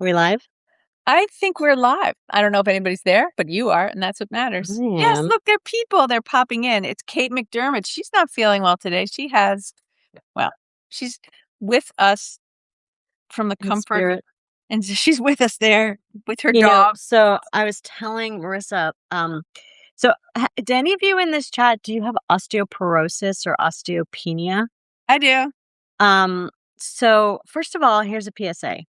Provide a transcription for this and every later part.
we live? I think we're live. I don't know if anybody's there, but you are, and that's what I matters. Yes, am. look, there are people. They're popping in. It's Kate McDermott. She's not feeling well today. Well, she's with us from the In comfort, spirit. and she's with us there with her dog. So I was telling Marissa, do any of you in this chat, do you have osteoporosis or osteopenia? I do. So first of all, here's a PSA.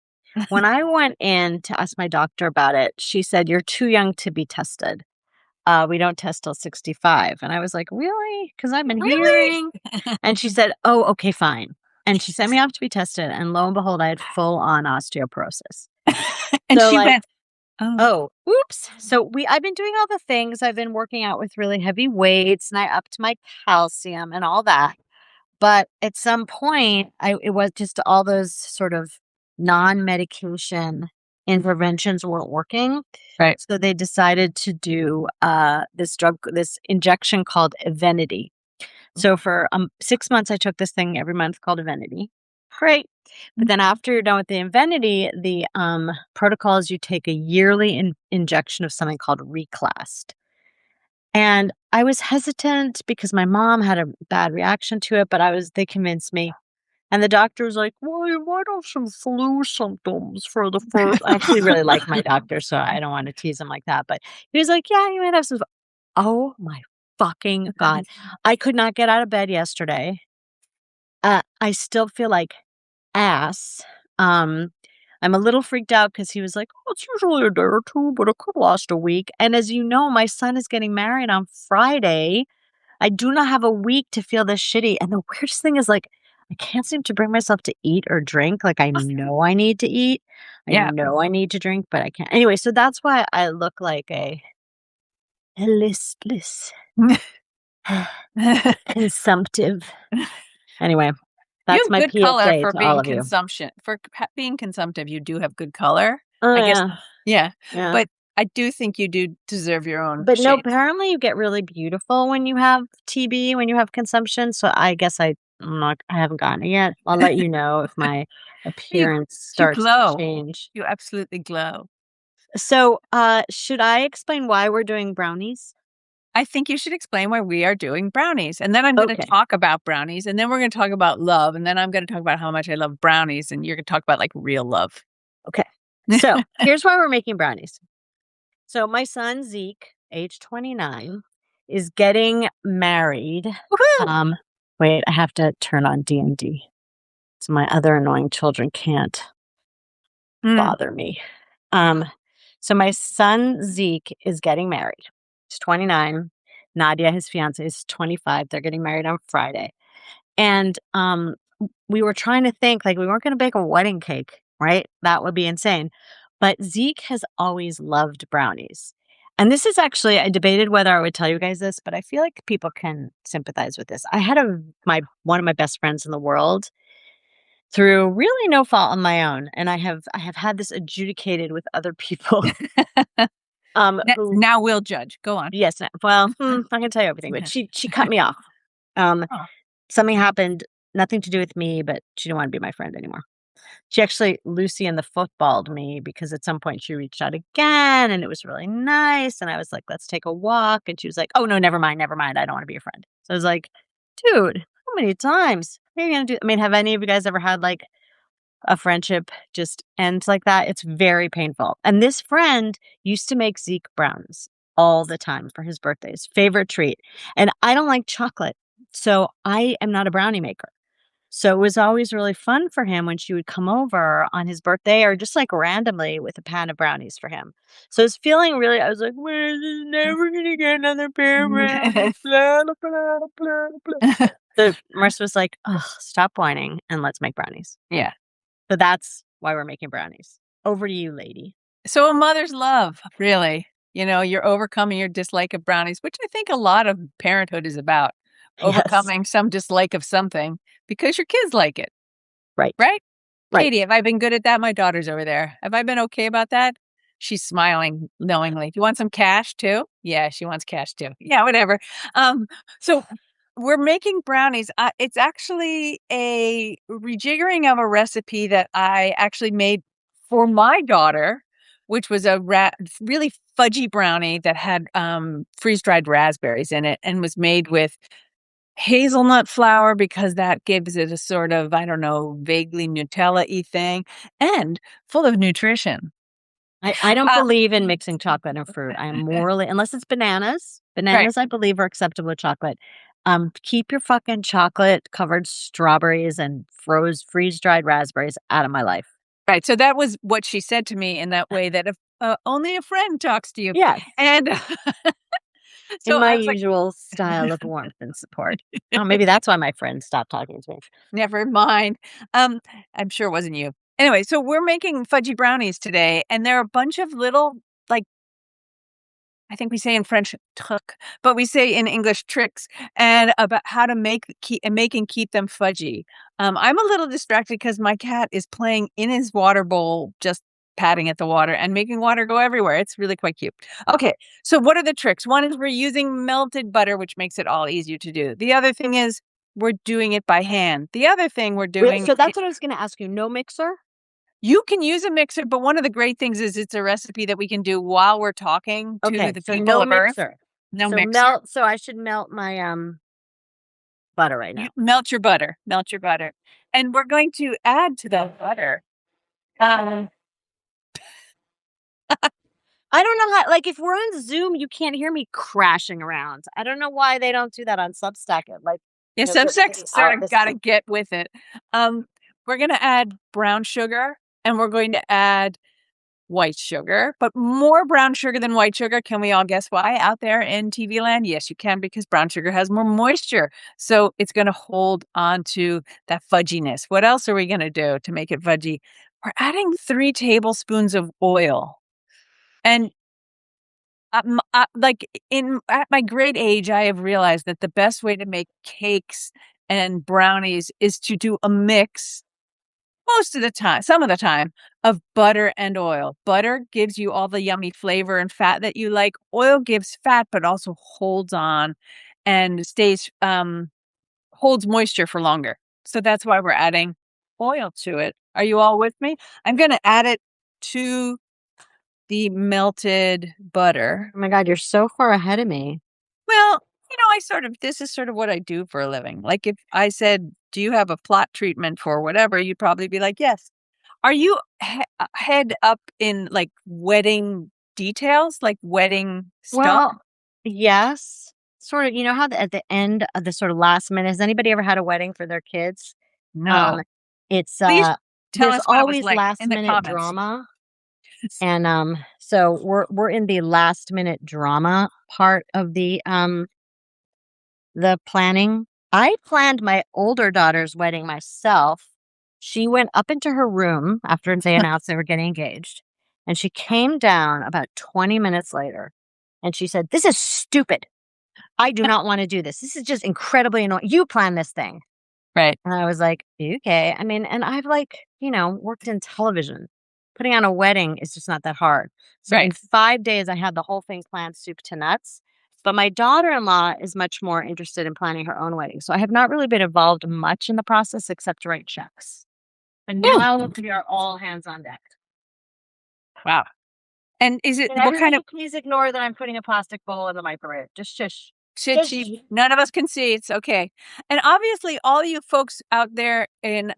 When I went in to ask my doctor about it, she said, "You're too young to be tested. We don't test till 65." And I was like, "Really?" Because I've been Really? hearing. And she said, "Oh, okay, fine." And she sent me off to be tested. And lo and behold, I had full on osteoporosis. And So she like, went, oh, oh, oops. I've been doing all the things. I've been working out with really heavy weights and I upped my calcium and all that. But at some point, it was just all those sort of non-medication interventions weren't working. right. So they decided to do this injection called Evenity. So for 6 months, I took this thing every month called Evenity. Great. But then after you're done with the Evenity, the protocol is you take a yearly injection of something called Reclast. And I was hesitant because my mom had a bad reaction to it, but they convinced me. And the doctor was like, "Well, you might have some flu symptoms for the first." I actually really like my doctor, so I don't want to tease him like that. But he was like, "Yeah, you might have some." Oh my fucking God. I could not get out of bed yesterday. I still feel like ass. Um, I'm a little freaked out because he was like, "Oh, it's usually a day or two, but it could last a week." And as you know, my son is getting married on Friday. I do not have a week to feel this shitty. And the weirdest thing is like, I can't seem to bring myself to eat or drink. Like I know I need to eat. I Yeah. know I need to drink, but I can't. Anyway, so that's why I look like a listless, consumptive. Anyway, You that's have my good color PSA for to all being of you. consumption. For being consumptive, you do have good color. Oh I guess, yeah. yeah. Yeah. But I do think you do deserve your own But no, shade. apparently you get really beautiful when you have TB, when you have consumption. So I guess I haven't gotten it yet. I'll let you know if my You appearance you starts to glow. change. You absolutely glow. So, should I explain why we're doing brownies? I think you should explain why we are doing brownies. And then I'm gonna Okay. talk about brownies, and then we're gonna talk about love, and then I'm gonna talk about how much I love brownies, and you're gonna talk about, like, real love. Okay. So, here's why we're making brownies. So, my son Zeke, age 29, is getting married. Woohoo! Wait, I have to turn on D&D. So my other annoying children can't Mm, bother me. So my son Zeke is getting married. He's 29. Nadia, his fiance, is 25. They're getting married on Friday. And we were trying to think like we weren't going to bake a wedding cake, right? That would be insane. But Zeke has always loved brownies. And this is actually, I debated whether I would tell you guys this, but I feel like people can sympathize with this. I had one of my best friends in the world through really no fault on my own, and I have had this adjudicated with other people, who now we'll judge. Go on. yes, well, I'm gonna tell you everything, but she cut me off. Um, Oh. Something happened, nothing to do with me, but she didn't wanna be my friend anymore. She actually Lucy in the footballed me because at some point she reached out again, and it was really nice, and I was like, "Let's take a walk," and she was like, "Oh, no, never mind, I don't wanna be your friend." So I was like, "Dude, how many times are you gonna do?" I mean, have any of you guys ever had, like, a friendship just ends like that? It's very painful. And this friend used to make Zeke brownies all the time for his birthdays, favorite treat. And I don't like chocolate, so I am not a brownie maker. So it was always really fun for him when she would come over on his birthday or just like randomly with a pan of brownies for him. So I was feeling really, I was like, we're just never going to get another pair of brownies. Blah, blah, blah, blah, blah. So Marissa was like, oh, stop whining and let's make brownies. Yeah. So that's why we're making brownies. Over to you, lady. So a mother's love, really. You're overcoming your dislike of brownies, which I think a lot of parenthood is about. Yes. Overcoming some dislike of something because your kids like it, Right. right? Right. Katie, have I been good at that? My daughter's over there. Have I been okay about that? She's smiling knowingly. Do you want some cash too? Yeah, she wants cash too. Yeah, whatever. So we're making brownies. It's actually a rejiggering of a recipe that I actually made for my daughter, which was a really fudgy brownie that had freeze-dried raspberries in it and was made with hazelnut flour because that gives it a sort of, I don't know, vaguely Nutella-y thing, and full of nutrition. I don't Uh, believe in mixing chocolate and fruit. I am morally, unless it's bananas. right, Bananas, I believe, are acceptable with chocolate. Keep your fucking chocolate covered strawberries and freeze dried raspberries out of my life. right. So that was what she said to me in that way that if only a friend talks to you. Yes, And in so my I was like, usual style of warmth and support. Oh, maybe that's why my friends stopped talking to me. never mind. I'm sure it wasn't you. Anyway, so we're making fudgy brownies today, and there are a bunch of little, like, I think we say in French truc, but we say in English tricks, and about how to make and keep them fudgy. I'm a little distracted because my cat is playing in his water bowl, just patting at the water and making water go everywhere. It's really quite cute. Okay, so what are the tricks? One is we're using melted butter, which makes it all easier to do. The other thing is we're doing it by hand. The other thing we're doing, So that's what I was going to ask you. No mixer? you can use a mixer, but one of the great things is it's a recipe that we can do while we're talking to Okay, the so people no of Earth. mixer. No So mixer. so I should melt my butter right You now. melt your butter, melt your butter. And we're going to add to that butter. Um, I don't know how, like, if we're on Zoom, you can't hear me crashing around. I don't know why they don't do that on Substack. It, like, yeah, some gives sex me sort out of this. got to get with it. We're going to add brown sugar and we're going to add white sugar, but more brown sugar than white sugar. Can we all guess why out there in TV land? Yes, you can, because brown sugar has more moisture. So it's going to hold on to that fudginess. What else are we going to do to make it fudgy? We're adding 3 tablespoons of oil. And like in at my great age, I have realized that the best way to make cakes and brownies is to do a mix most of the time, some of the time, of butter and oil. Butter gives you all the yummy flavor and fat that you like. Oil gives fat, but also holds on and holds moisture for longer. So that's why we're adding oil to it. Are you all with me? I'm going to add it to the melted butter. Oh my God, you're so far ahead of me. Well, this is sort of what I do for a living. Like if I said, do you have a plot treatment for whatever? You'd probably be like, yes. Are you head up in like wedding details, like wedding stuff? Well, yes. Sort of, you know how at the end of the sort of last minute, has anybody ever had a wedding for their kids? Um, No. it's Please tell there's us what it was always like last in the minute comments. drama. And so we're in the last minute drama part of the planning. I planned my older daughter's wedding myself. She went up into her room after they announced they were getting engaged, and she came down about 20 minutes later and she said, "This is stupid. I do not want to do this. This is just incredibly annoying. You plan this thing." Right, And I was like, "Okay." I mean, and I've, like, worked in television. Putting on a wedding is just not that hard. So in right. 5 days, I had the whole thing planned soup to nuts. But my daughter-in-law is much more interested in planning her own wedding. So I have not really been involved much in the process except to write checks. But Whew, now we are all hands on deck. wow. And is it Can what kind of everybody please ignore that I'm putting a plastic bowl in the microwave? Just shush. should Shush. she? None of us can see. It's okay. And obviously, all you folks out there in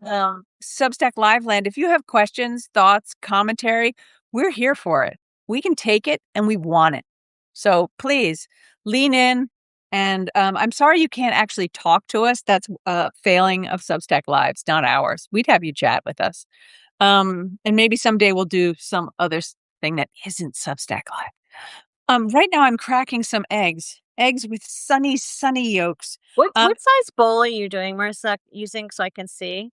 Substack Live Land, if you have questions, thoughts, commentary, we're here for it. We can take it and we want it. So please lean in. And I'm sorry you can't actually talk to us. That's a failing of Substack Lives, not ours. We'd have you chat with us. And maybe someday we'll do some other thing that isn't Substack Live. Right now I'm cracking some eggs with sunny yolks. What Um, what size bowl are you doing, Marissa, using so I can see?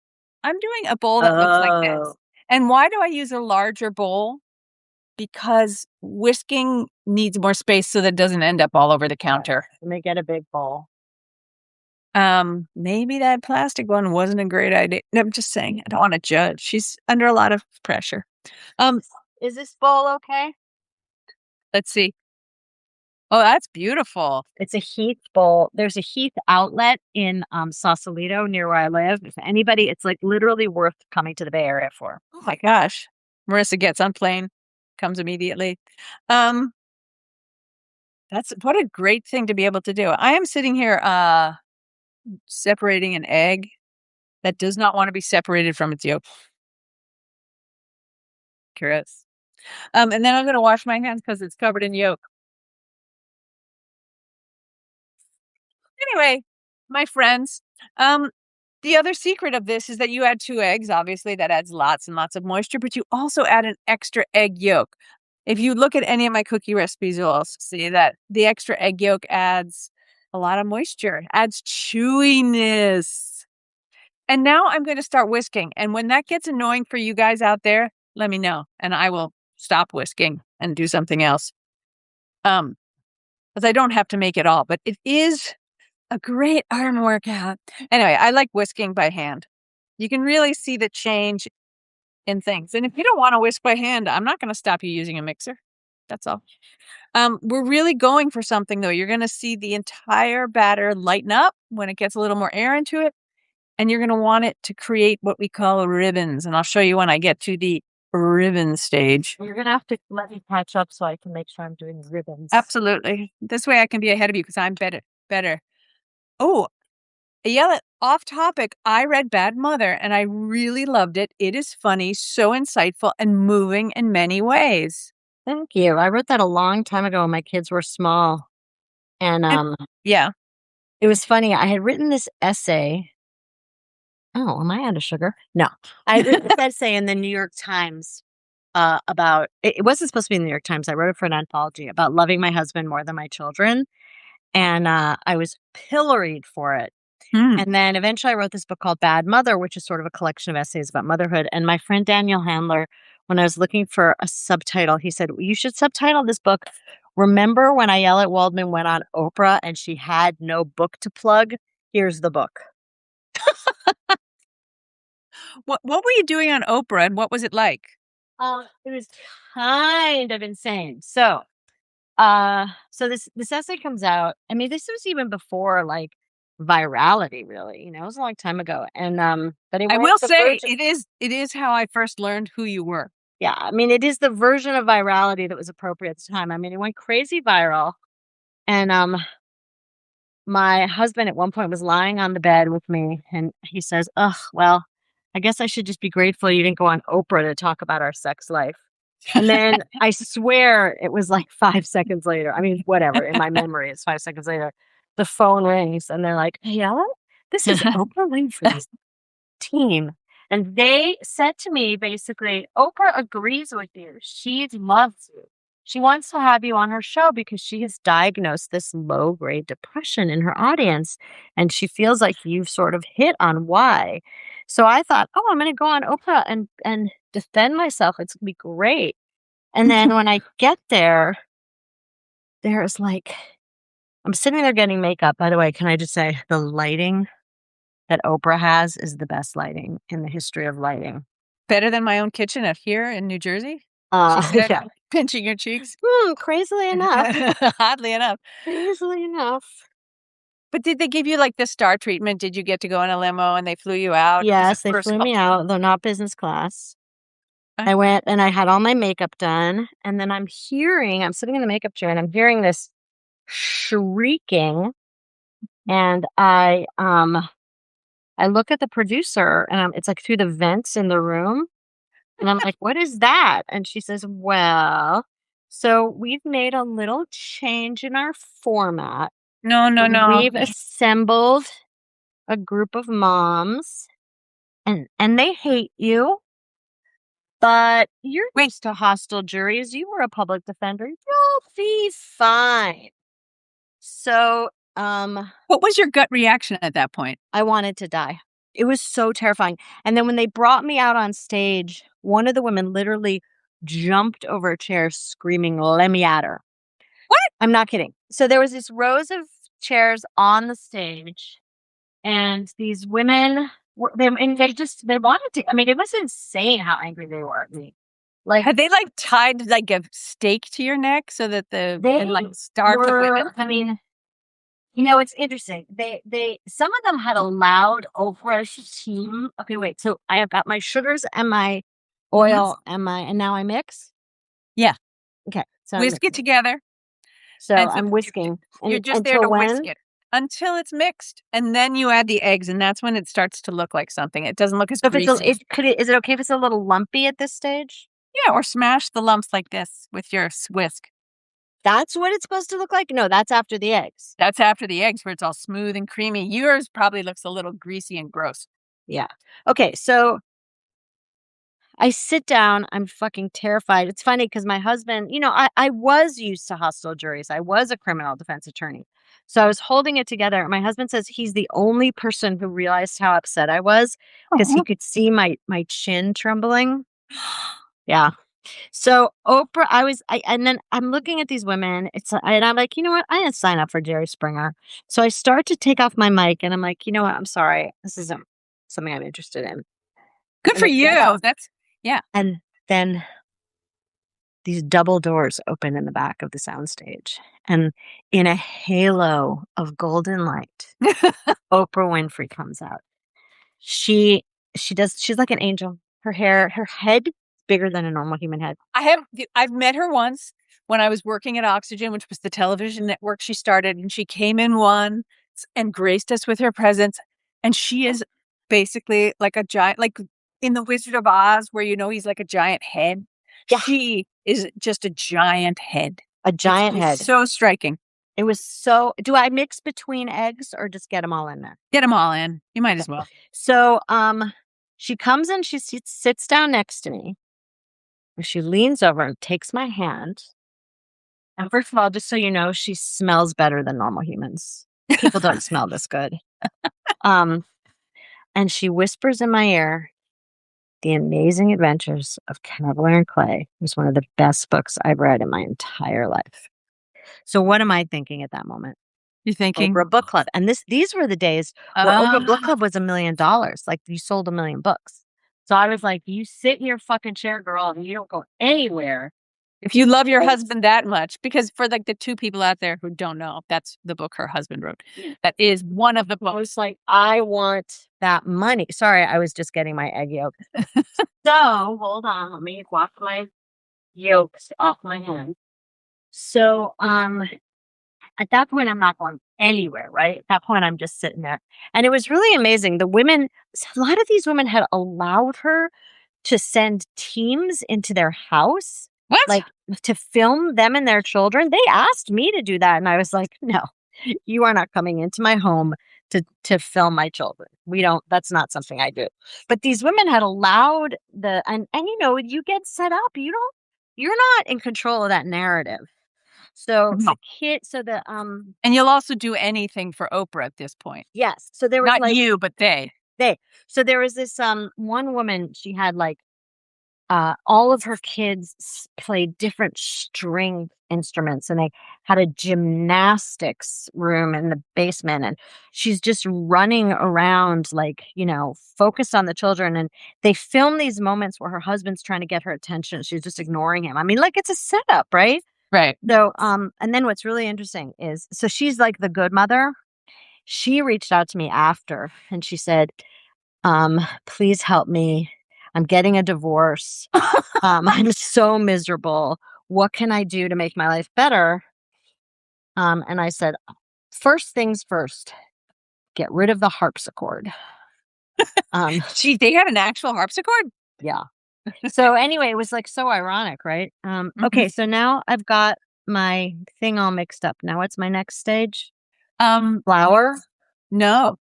I'm doing a bowl that looks like this. Oh, And why do I use a larger bowl? Because whisking needs more space so that it doesn't end up all over the right. counter. Let me get a big bowl. Maybe that plastic one wasn't a great idea. No, I'm just saying, I don't want to judge. She's under a lot of pressure. Um, Is this bowl okay? let's see. Oh, that's beautiful. It's a Heath bowl. There's a Heath outlet in Sausalito near where I live. If anybody, it's like literally worth coming to the Bay Area for. Oh my gosh. Marissa gets on plane, comes immediately. That's what a great thing to be able to do. I am sitting here separating an egg that does not want to be separated from its yolk. Gross. And then I'm going to wash my hands because it's covered in yolk. Anyway, my friends, the other secret of this is that you add 2 eggs. Obviously, that adds lots and lots of moisture, but you also add an extra egg yolk. If you look at any of my cookie recipes, you'll also see that the extra egg yolk adds a lot of moisture, adds chewiness. And now I'm going to start whisking. And when that gets annoying for you guys out there, let me know and I will stop whisking and do something else. Because I don't have to make it all, but it is a great arm workout. Anyway, I like whisking by hand. You can really see the change in things. And if you don't want to whisk by hand, I'm not going to stop you using a mixer. That's all. We're really going for something, though. You're going to see the entire batter lighten up when it gets a little more air into it. And you're going to want it to create what we call ribbons. And I'll show you when I get to the ribbon stage. You're going to have to let me catch up so I can make sure I'm doing ribbons. Absolutely. This way I can be ahead of you because I'm better. Oh, Ayelet, off topic. I read Bad Mother and I really loved it. It is funny, so insightful, and moving in many ways. Thank you. I wrote that a long time ago when my kids were small. And yeah, it was funny. I had written this essay. Oh, am I out of sugar? No. I had written this essay in the New York Times about, it wasn't supposed to be in the New York Times. I wrote it for an anthology about loving my husband more than my children. And I was pilloried for it. And then eventually I wrote this book called Bad Mother, which is sort of a collection of essays about motherhood. And my friend Daniel Handler, when I was looking for a subtitle, he said, you should subtitle this book, Remember When Ayelet Waldman Went on Oprah and She Had No Book to Plug? Here's the book. What were you doing on Oprah and what was it like? It was kind of insane. So this essay comes out. I mean, this was even before like virality, really. It was a long time ago. And but I will say it is how I first learned who you were. Yeah, I mean, it is the version of virality that was appropriate at the time. I mean, it went crazy viral. And my husband at one point was lying on the bed with me and he says, "Ugh, well, I guess I should just be grateful you didn't go on Oprah to talk about our sex life." And then I swear it was like 5 seconds later. I mean, whatever, in my memory, it's 5 seconds later. The phone rings and they're like, "Hey, Ella, this is Oprah Winfrey's team." And they said to me, basically, Oprah agrees with you. She loves you. She wants to have you on her show because she has diagnosed this low-grade depression in her audience. And she feels like you've sort of hit on why. So I thought, oh, I'm going to go on Oprah and defend myself. It's going to be great. And then when I get there, there's like, I'm sitting there getting makeup. By the way, can I just say the lighting that Oprah has is the best lighting in the history of lighting. Better than my own kitchen out here in New Jersey? Yeah. Pinching your cheeks. Crazily enough. Oddly enough. Crazily enough. But did they give you like the star treatment? Did you get to go in a limo and they flew you out? Yes, they flew me out, though not business class. I went and I had all my makeup done. And then I'm sitting in the makeup chair and I'm hearing this shrieking. And I look at the producer and it's like through the vents in the room. And I'm like, what is that? And she says, well, so we've made a little change in our format. No. We've assembled a group of moms and they hate you. But you're used to hostile juries. You were a public defender. You'll be fine. So, what was your gut reaction at that point? I wanted to die. It was so terrifying. And then when they brought me out on stage, one of the women literally jumped over a chair screaming, "Let me at her." What? I'm not kidding. So there was this rows of chairs on the stage and these women they wanted to, I mean, it was insane how angry they were at me. Like, had they like tied like a stake to your neck so that they like starved the women? I mean, it's interesting. Some of them had allowed Oprah's team. Okay, wait. So I have got my sugars and my oil, and now I mix? Yeah. Okay, so I'm Whisk it mixing. together. So And so I'm whisking, you're and just there until to whisk when? it until it's mixed, and then you add the eggs, and that's when it starts to look like something. It doesn't look as So if it's a greasy. is it okay if it's a little lumpy at this stage? Yeah, or smash the lumps like this with your whisk. That's what it's supposed to look like? No, that's after the eggs. That's after the eggs where it's all smooth and creamy. Yours probably looks a little greasy and gross. Yeah. Okay, so I sit down, I'm fucking terrified. It's funny because my husband, I was used to hostile juries. I was a criminal defense attorney. So I was holding it together. My husband says he's the only person who realized how upset I was because he Oh. could see my chin trembling. Yeah. So Oprah, and then I'm looking at these women. And I'm like, you know what? I didn't sign up for Jerry Springer. So I start to take off my mic and I'm like, you know what? I'm sorry. This isn't something I'm interested in. Good And for I get you. up. Yeah. And then these double doors open in the back of the soundstage. And in a halo of golden light, Oprah Winfrey comes out. She's like an angel. Her head bigger than a normal human head. I've met her once when I was working at Oxygen, which was the television network she started, and she came in once and graced us with her presence. And she is basically like a giant, like in the Wizard of Oz, where he's like a giant head. Yeah. She is just a giant head. A giant It's head. so striking. It was so do I mix between eggs or just get them all in there? Get them all in. You might as well. So, she comes in, she sits down next to me. And she leans over and takes my hand. And first of all, just so you know, she smells better than normal humans. People don't smell this good. Um, and she whispers in my ear, The Amazing Adventures of Cannibal and Clay was one of the best books I've read in my entire life. So what am I thinking at that moment? You're thinking, Oprah Book Club. And these were the days where Oprah Book Club was $1 million. Like you sold 1 million books. So I was like, you sit in your fucking chair, girl, and you don't go anywhere. if you love your husband that much, because for like the two people out there who don't know, that's the book her husband wrote. That is one of the I books. was like, I want that money. Sorry, I was just getting my egg yolk. So hold on, let me wash my yolks off my hand. So at that point I'm not going anywhere, right? At that point I'm just sitting there. And it was really amazing. A lot of these women had allowed her to send teams into their house, What? like to film them and their children. They asked me to do that. And I was like, no, you are not coming into my home to film my children. That's not something I do. But these women had allowed and you get set up. You're not in control of that narrative. So No. and you'll also do anything for Oprah at this point. Yes. So there was Not you, but they. So there was this one woman, she had like all of her kids played different string instruments and they had a gymnastics room in the basement and she's just running around like, focused on the children. And they film these moments where her husband's trying to get her attention. She's just ignoring him. I mean, like it's a setup, right? Right. So, and then what's really interesting is, so she's like the good mother. She reached out to me after and she said, please help me. I'm getting a divorce. I'm so miserable. What can I do to make my life better? And I said, first things first, get rid of the harpsichord. They had an actual harpsichord? Yeah. So anyway, it was like so ironic, right? Okay, so now I've got my thing all mixed up. Now what's my next stage? Flour? No,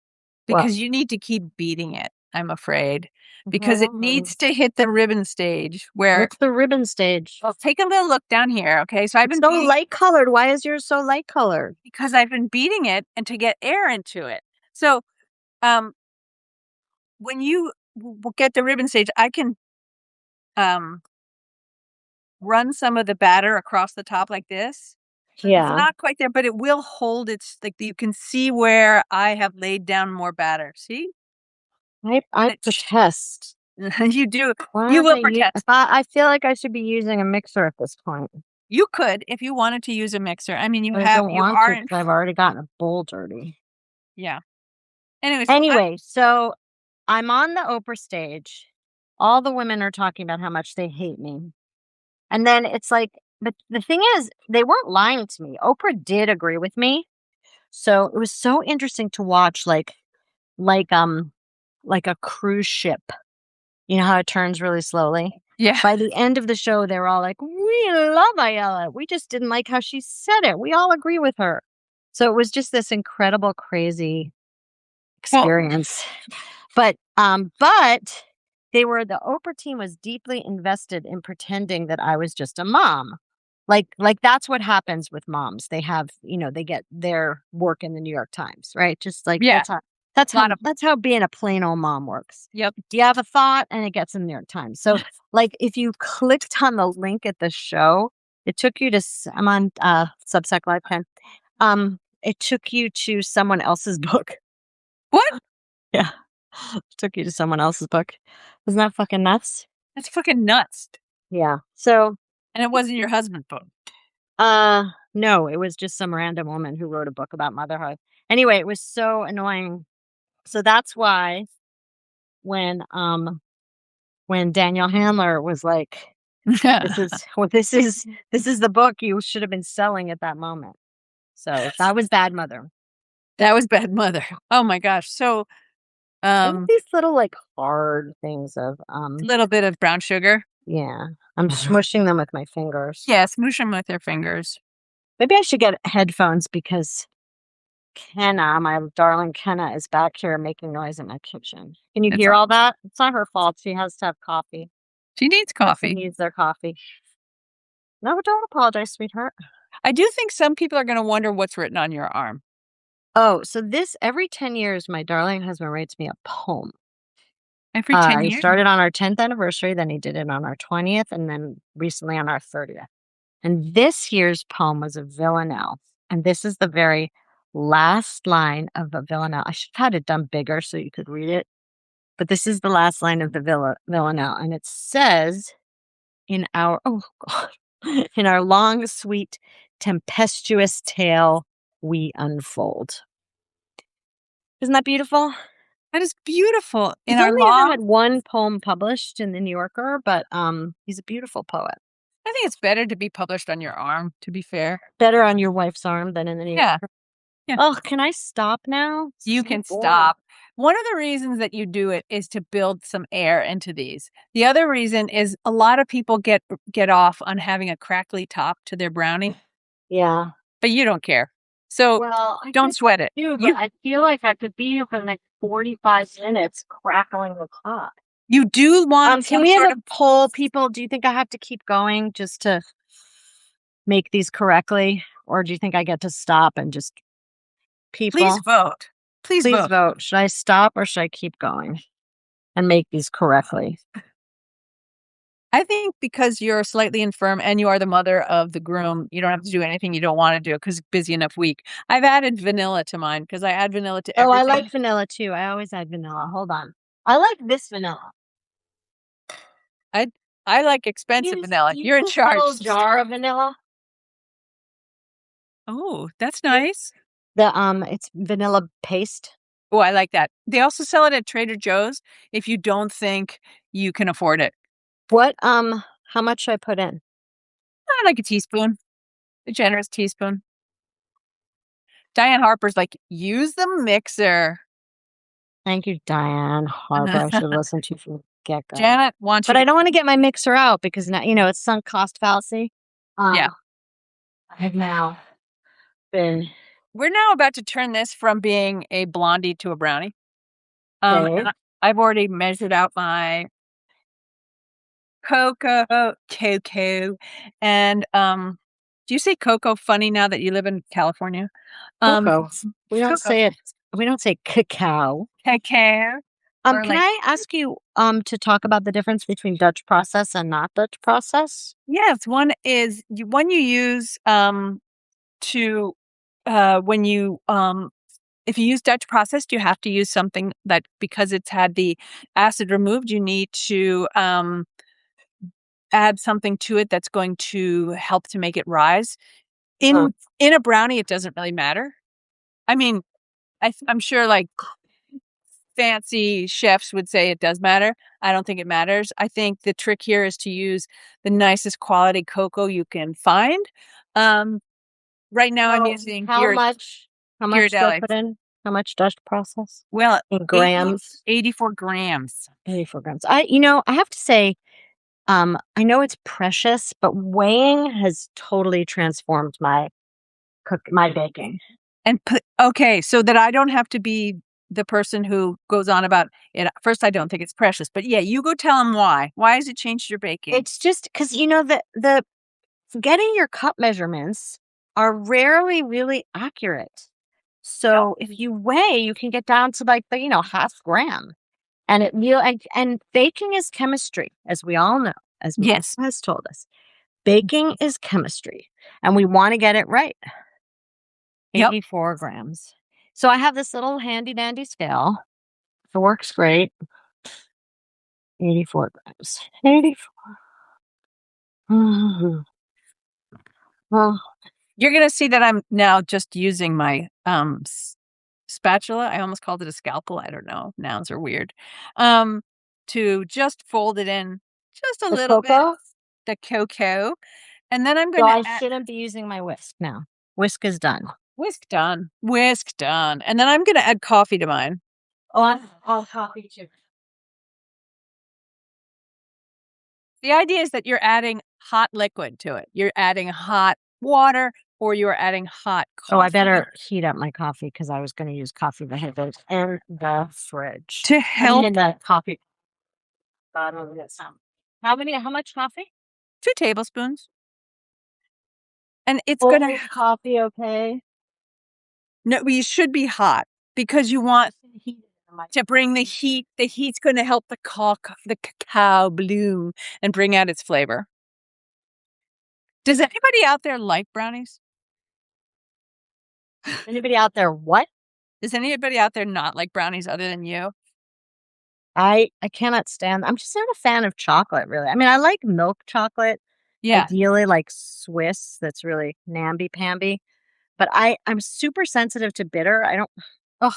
because you need to keep beating it, I'm afraid. Because it needs to hit the ribbon stage where... What's the ribbon stage? Well, take a little look down here, okay? So I've been light colored. Why is yours so light colored? Because I've been beating it and to get air into it. So, when you get the ribbon stage, I can run some of the batter across the top like this. Yeah. It's not quite there, but it will hold. It's like you can see where I have laid down more batter. See? I protest. You do. Why You will I protest. I feel like I should be using a mixer at this point. You could if you wanted to use a mixer. I mean, I don't want to because I've already gotten a bowl dirty. Yeah. Anyways, Anyway, so I'm on the Oprah stage all the women are talking about how much they hate me. And then it's like, but the thing is, they weren't lying to me. Oprah did agree with me. So it was so interesting to watch, like, like a cruise ship. You know how it turns really slowly? Yeah. By the end of the show, they were all like, "We love Ayelet. We just didn't like how she said it. We all agree with her." So it was just this incredible, crazy Well, experience. But the Oprah team was deeply invested in pretending that I was just a mom. Like that's what happens with moms. They have, they get their work in the New York Times, right? Just like yeah. that's how Lot of that's how being a plain old mom works. Yep. Do you have a thought? And it gets in the New York Times. So like if you clicked on the link at the show, it took you to I'm on Substack Live Pen. It took you to someone else's book. What? Yeah. Took you to someone else's book. Isn't that fucking nuts? That's fucking nuts. Yeah. So, And it wasn't your husband's book. no, it was just some random woman who wrote a book about motherhood. Anyway, it was so annoying. So that's why when Daniel Handler was like, this is well, this is the book you should have been selling at that moment. So that was bad mother. That was bad mother. Oh my gosh. So These little like hard things of little bit of brown sugar. yeah. I'm smushing them with my fingers. Yeah, smoosh them with your fingers. Maybe I should get headphones because Kenna, my darling Kenna, is back here making noise in my kitchen. Can you It's hear all that? It's not her fault. She has to have coffee. She needs Person coffee. needs their coffee. No, don't apologize, sweetheart. I do think some people are going to wonder what's written on your arm. Oh, so this every 10 years, my darling husband writes me a poem. Every 10 He years. started on our 10th anniversary, then he did it on our 20th, and then recently on our 30th. And this year's poem was a villanelle. And this is the very last line of a villanelle. I should have had it done bigger so you could read it. But this is the last line of the villanelle. And it says, in our, oh God, in our long, sweet, tempestuous tale, we unfold. Isn't that beautiful? That is beautiful. He's In our only ever long, had one poem published in the New Yorker, but he's a beautiful poet. I think it's better to be published on your arm, to be fair. Better on your wife's arm than in the New Yeah. Yorker. Yeah. Oh, can I stop now? You So can boring. stop. One of the reasons that you do it is to build some air into these. The other reason is a lot of people get off on having a crackly top to their brownie, Yeah. but you don't care. So Well, I don't could sweat it. do, but I feel like I could be here for the next 45 minutes crackling the top. You do want Can some we have sort a of poll, people? Do you think I have to keep going just to make these correctly? Or do you think I get to stop and just people? please vote. Please Please vote. vote. Should I stop or should I keep going and make these correctly? I think because you're slightly infirm and you are the mother of the groom, you don't have to do anything you don't want to do because busy enough week. I've added vanilla to mine because I add vanilla to Oh, everything. I like vanilla too. I always add vanilla. Hold on. I like this vanilla. I like expensive vanilla. You're in charge. A little jar of vanilla. Oh, that's nice. It's vanilla paste. Oh, I like that. They also sell it at Trader Joe's if you don't think you can afford it. What how much should I put in? I like a teaspoon, a generous teaspoon. Diane Harper's like, use the mixer. Thank you, Diane Harper. I should have listened to you from the get-go. Janet wants But you I don't want to get my mixer out because now, it's sunk cost fallacy. Yeah. I've now been We're now about to turn this from being a blondie to a brownie. Okay. And I've already measured out my cocoa, and do you say cocoa funny now that you live in California? cocoa. We don't cocoa. say it. We don't say cacao. Cacao. Or Can like- I ask you to talk about the difference between Dutch process and not Dutch process? Yes, one is one you use to when you if you use Dutch processed, you have to use something that because it's had the acid removed, you need to add something to it that's going to help to make it rise. In a brownie, it doesn't really matter. I mean, I'm sure like fancy chefs would say it does matter. I don't think it matters. I think the trick here is to use the nicest quality cocoa you can find. Right now I'm using how much do I Ghirardelli. put in? How much Dutch process? Well, In grams? 84 grams. 84 grams. I have to say, I know it's precious, but weighing has totally transformed my baking. And okay, so that I don't have to be the person who goes on about it. First, I don't think it's precious, but yeah, you go tell them why. Why has it changed your baking? It's just because the getting your cup measurements are rarely really accurate. So if you weigh, you can get down to like the half gram, and and baking is chemistry, as we all know, as Yes. Marissa has told us. Baking is chemistry, and we want to get it right. Yep. 84 grams. So I have this little handy dandy scale. It works great. 84 grams. 84. Mhm. Well, You're going to see that I'm now just using my spatula. I almost called it a scalpel. I don't know. Nouns are weird. To just fold it in just a the little bit, cocoa. the cocoa. And then I'm So going to I add shouldn't be using my whisk now. Whisk is done. whisk done. Whisk done. And then I'm going to add coffee to mine. Oh, I'll copy too. The idea is that you're adding hot liquid to it. You're adding hot water or you're adding hot coffee. Oh, I better heat up my coffee because I was going to use coffee behaviors in the fridge. to help. In the coffee bottle. How much coffee? 2 tablespoons. And it's Cold going to coffee, okay. no, you should be hot because you want to bring the heat. The heat's going to help the cacao bloom and bring out its flavor. Does anybody out there like brownies? Anybody out there? What? Does anybody out there not like brownies other than you? I cannot stand. I'm just not a fan of chocolate, really. I mean, I like milk chocolate. Yeah. Ideally, like Swiss. That's really namby pamby. But I'm super sensitive to bitter. I don't. Ugh.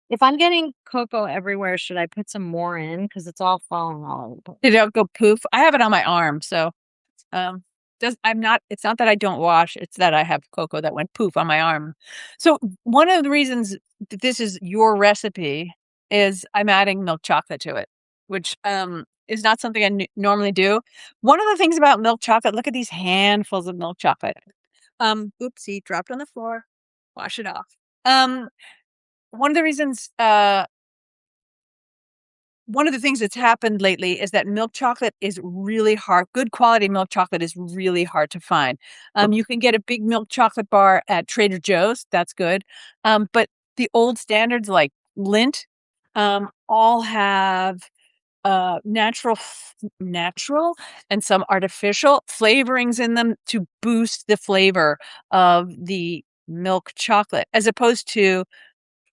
If I'm getting cocoa everywhere, should I put some more in? Because it's all falling all over the place. Did it go poof? I have it on my arm, so it's not that I don't wash, it's that I have cocoa that went poof on my arm. So one of the reasons that this is your recipe is I'm adding milk chocolate to it, which is not something I normally do. One of the things about milk chocolate, look at these handfuls of milk chocolate. Oopsie, dropped on the floor. Wash it off. One of the reasons one of the things that's happened lately is that milk chocolate is really hard. Good quality milk chocolate is really hard to find. You can get a big milk chocolate bar at Trader Joe's. That's good. But the old standards like Lindt all have natural and some artificial flavorings in them to boost the flavor of the milk chocolate, as opposed to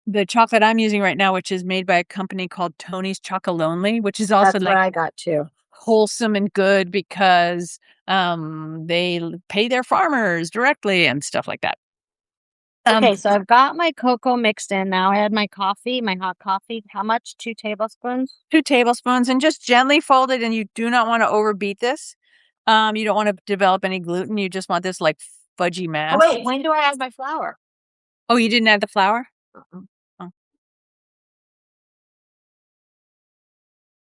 the chocolate I'm using right now, which is made by a company called Tony's Chocolonely, which is also That's like what I got too. wholesome and good because they pay their farmers directly and stuff like that. Okay, so I've got my cocoa mixed in now. I had my coffee, my hot coffee. How much? 2 tablespoons? 2 tablespoons and just gently fold it. And you do not want to overbeat this. You don't want to develop any gluten. You just want this like fudgy mass. Oh, wait, when do I add my flour? Oh, you didn't add the flour? Oh.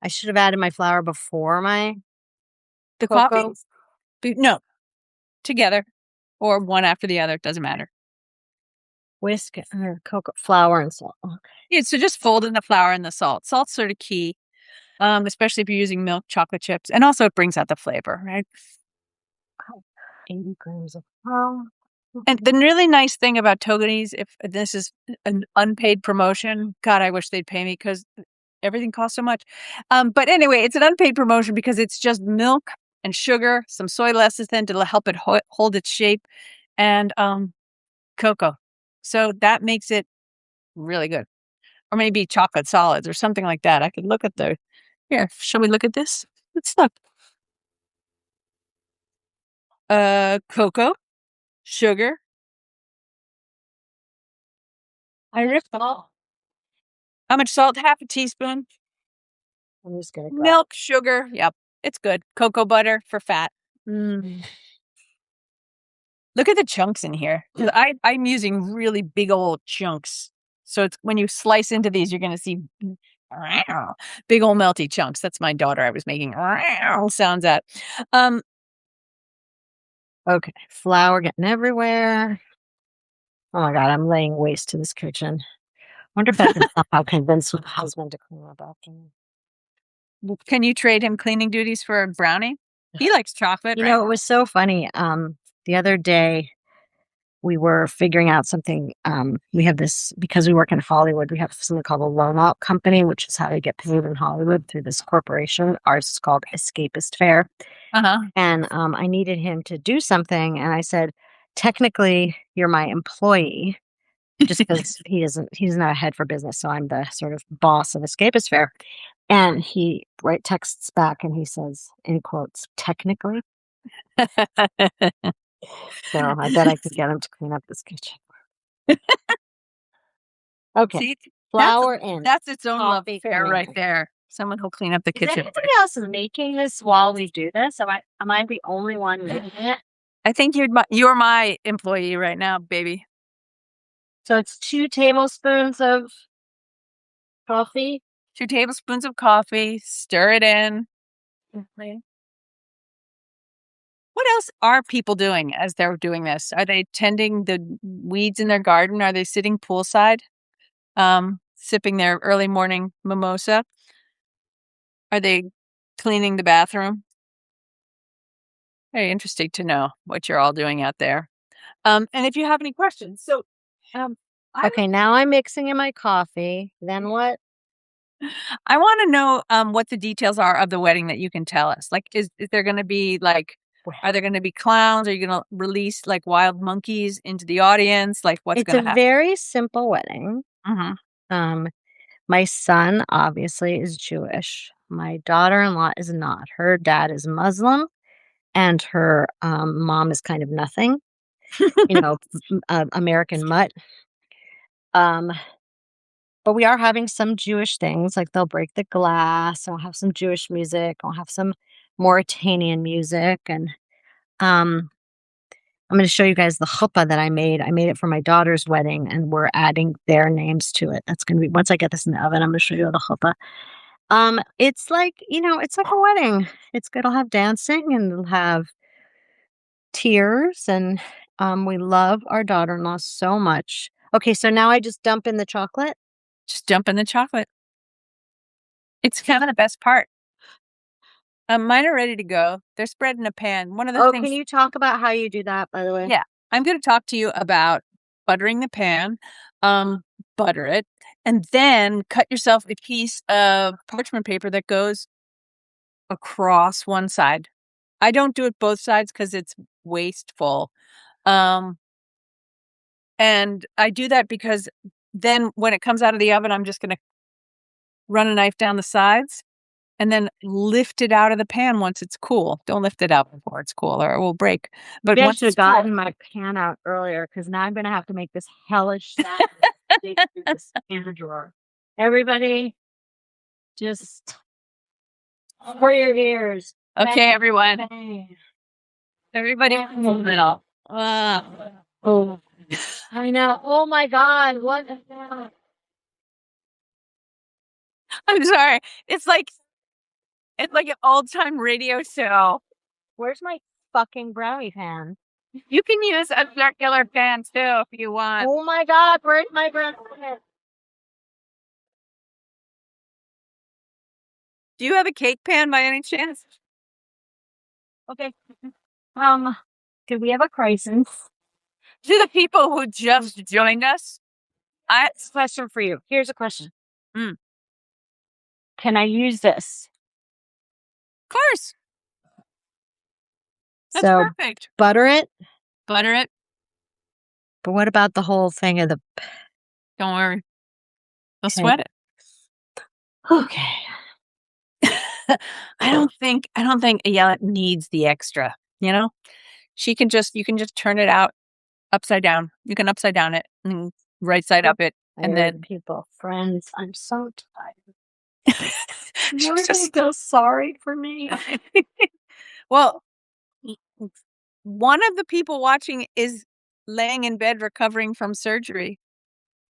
I should have added my flour before my The cocoa. coffee? No, together or one after the other. Doesn't matter. Whisk cocoa flour and salt. Okay. Yeah, so just fold in the flour and the salt. Salt's sort of key, especially if you're using milk chocolate chips. And also it brings out the flavor, right? 80 grams of flour. And the really nice thing about Toganese, if this is an unpaid promotion, God, I wish they'd pay me because everything costs so much. But anyway, it's an unpaid promotion because it's just milk and sugar, some soy lecithin to help it hold its shape, and cocoa. So that makes it really good. Or maybe chocolate solids or something like that. I could look at here, shall we look at this? Let's look. Cocoa, sugar. I ripped all. How much salt? Half a teaspoon. I'm just gonna grab milk, sugar. Yep, it's good. Cocoa butter for fat. Look at the chunks in here. 'Cause I'm using really big old chunks. So it's when you slice into these, you're going to see big old melty chunks. That's my daughter. I was making sounds at. Okay, flour getting everywhere. Oh my God, I'm laying waste to this kitchen. Wonder if I can somehow convince my husband to clean up after me. Can you trade him cleaning duties for a brownie? He likes chocolate, You right? know, it was so funny. The other day we were figuring out something. We have this because we work in Hollywood. We have something called a loan out company, which is how to get paid in Hollywood through this corporation. Ours is called Escapist Fair. Uh-huh. And I needed him to do something, and I said, "Technically, you're my employee." Just because he doesn't have a head for business, so I'm the sort of boss of Escapist Fair. And he texts back and he says, in quotes, "Technically." So I bet I could get him to clean up this kitchen. Okay, See, flour in. that's its own love Coffee affair right creamer. there. Someone who'll clean up the Is kitchen. anybody else making this while we do this? Am I the only one making it? I think you're my employee right now, baby. So it's 2 tablespoons of coffee. 2 tablespoons of coffee. Stir it in. What else are people doing as they're doing this? Are they tending the weeds in their garden? Are they sitting poolside, sipping their early morning mimosa? Are they cleaning the bathroom? Very interesting to know what you're all doing out there. And if you have any questions, so um, Okay, now I'm mixing in my coffee. Then what? I want to know what the details are of the wedding that you can tell us. Like, is there going to be are there going to be clowns? Are you going to release like wild monkeys into the audience? Like, what's It's going a to happen? very simple wedding. Hmm. Um, my son obviously is Jewish. My daughter-in-law is not. Her dad is Muslim, and her mom is kind of nothing. You know, American mutt. Um, but we are having some Jewish things, like they'll break the glass. I'll have some Jewish music. I'll have some Mauritanian music, and um, I'm going to show you guys the chuppah that I made. I made it for my daughter's wedding, and we're adding their names to it. That's going to be once I get this in the oven. I'm going to show you the chuppah. It's like it's like a wedding. It's good. It'll have dancing and it'll have tears, and we love our daughter-in-law so much. Okay, so now I just dump in the chocolate. Just dump in the chocolate. It's kind of the best part. Mine are ready to go. They're spread in a pan. One of the things. Can you talk about how you do that, by the way? Yeah, I'm going to talk to you about buttering the pan. Butter it, and then cut yourself a piece of parchment paper that goes across one side. I don't do it both sides because it's wasteful. And I do that because then when it comes out of the oven, I'm just going to run a knife down the sides and then lift it out of the pan once it's cool. Don't lift it out before it's cool or it will break. But Maybe I once should have it's cool, gotten my pan out earlier because now I'm going to have to make this hellish sound. Dig through this pan drawer. Everybody, just for your ears. okay, everyone, Bang. everybody, little. Oh, I know. Oh my God. What is that? I'm sorry. It's like an old time radio show. Where's my fucking brownie pan? You can use a circular pan too if you want. Oh my God. Where's my brownie pan? Do you have a cake pan by any chance? Okay. Do we have a crisis? To the people who just joined us, Question for you. Here's a question. Mm. Can I use this? Of course, that's So perfect. butter it. Butter it. But what about the whole thing of the... Don't worry. They'll Okay. sweat it. Okay. I don't think Ayelet needs the extra, you know? You can just turn it out upside down. You can upside down it and right side up it. And then people, friends, I'm so tired. She Everybody just feels sorry for me. well, one of the people watching is laying in bed recovering from surgery.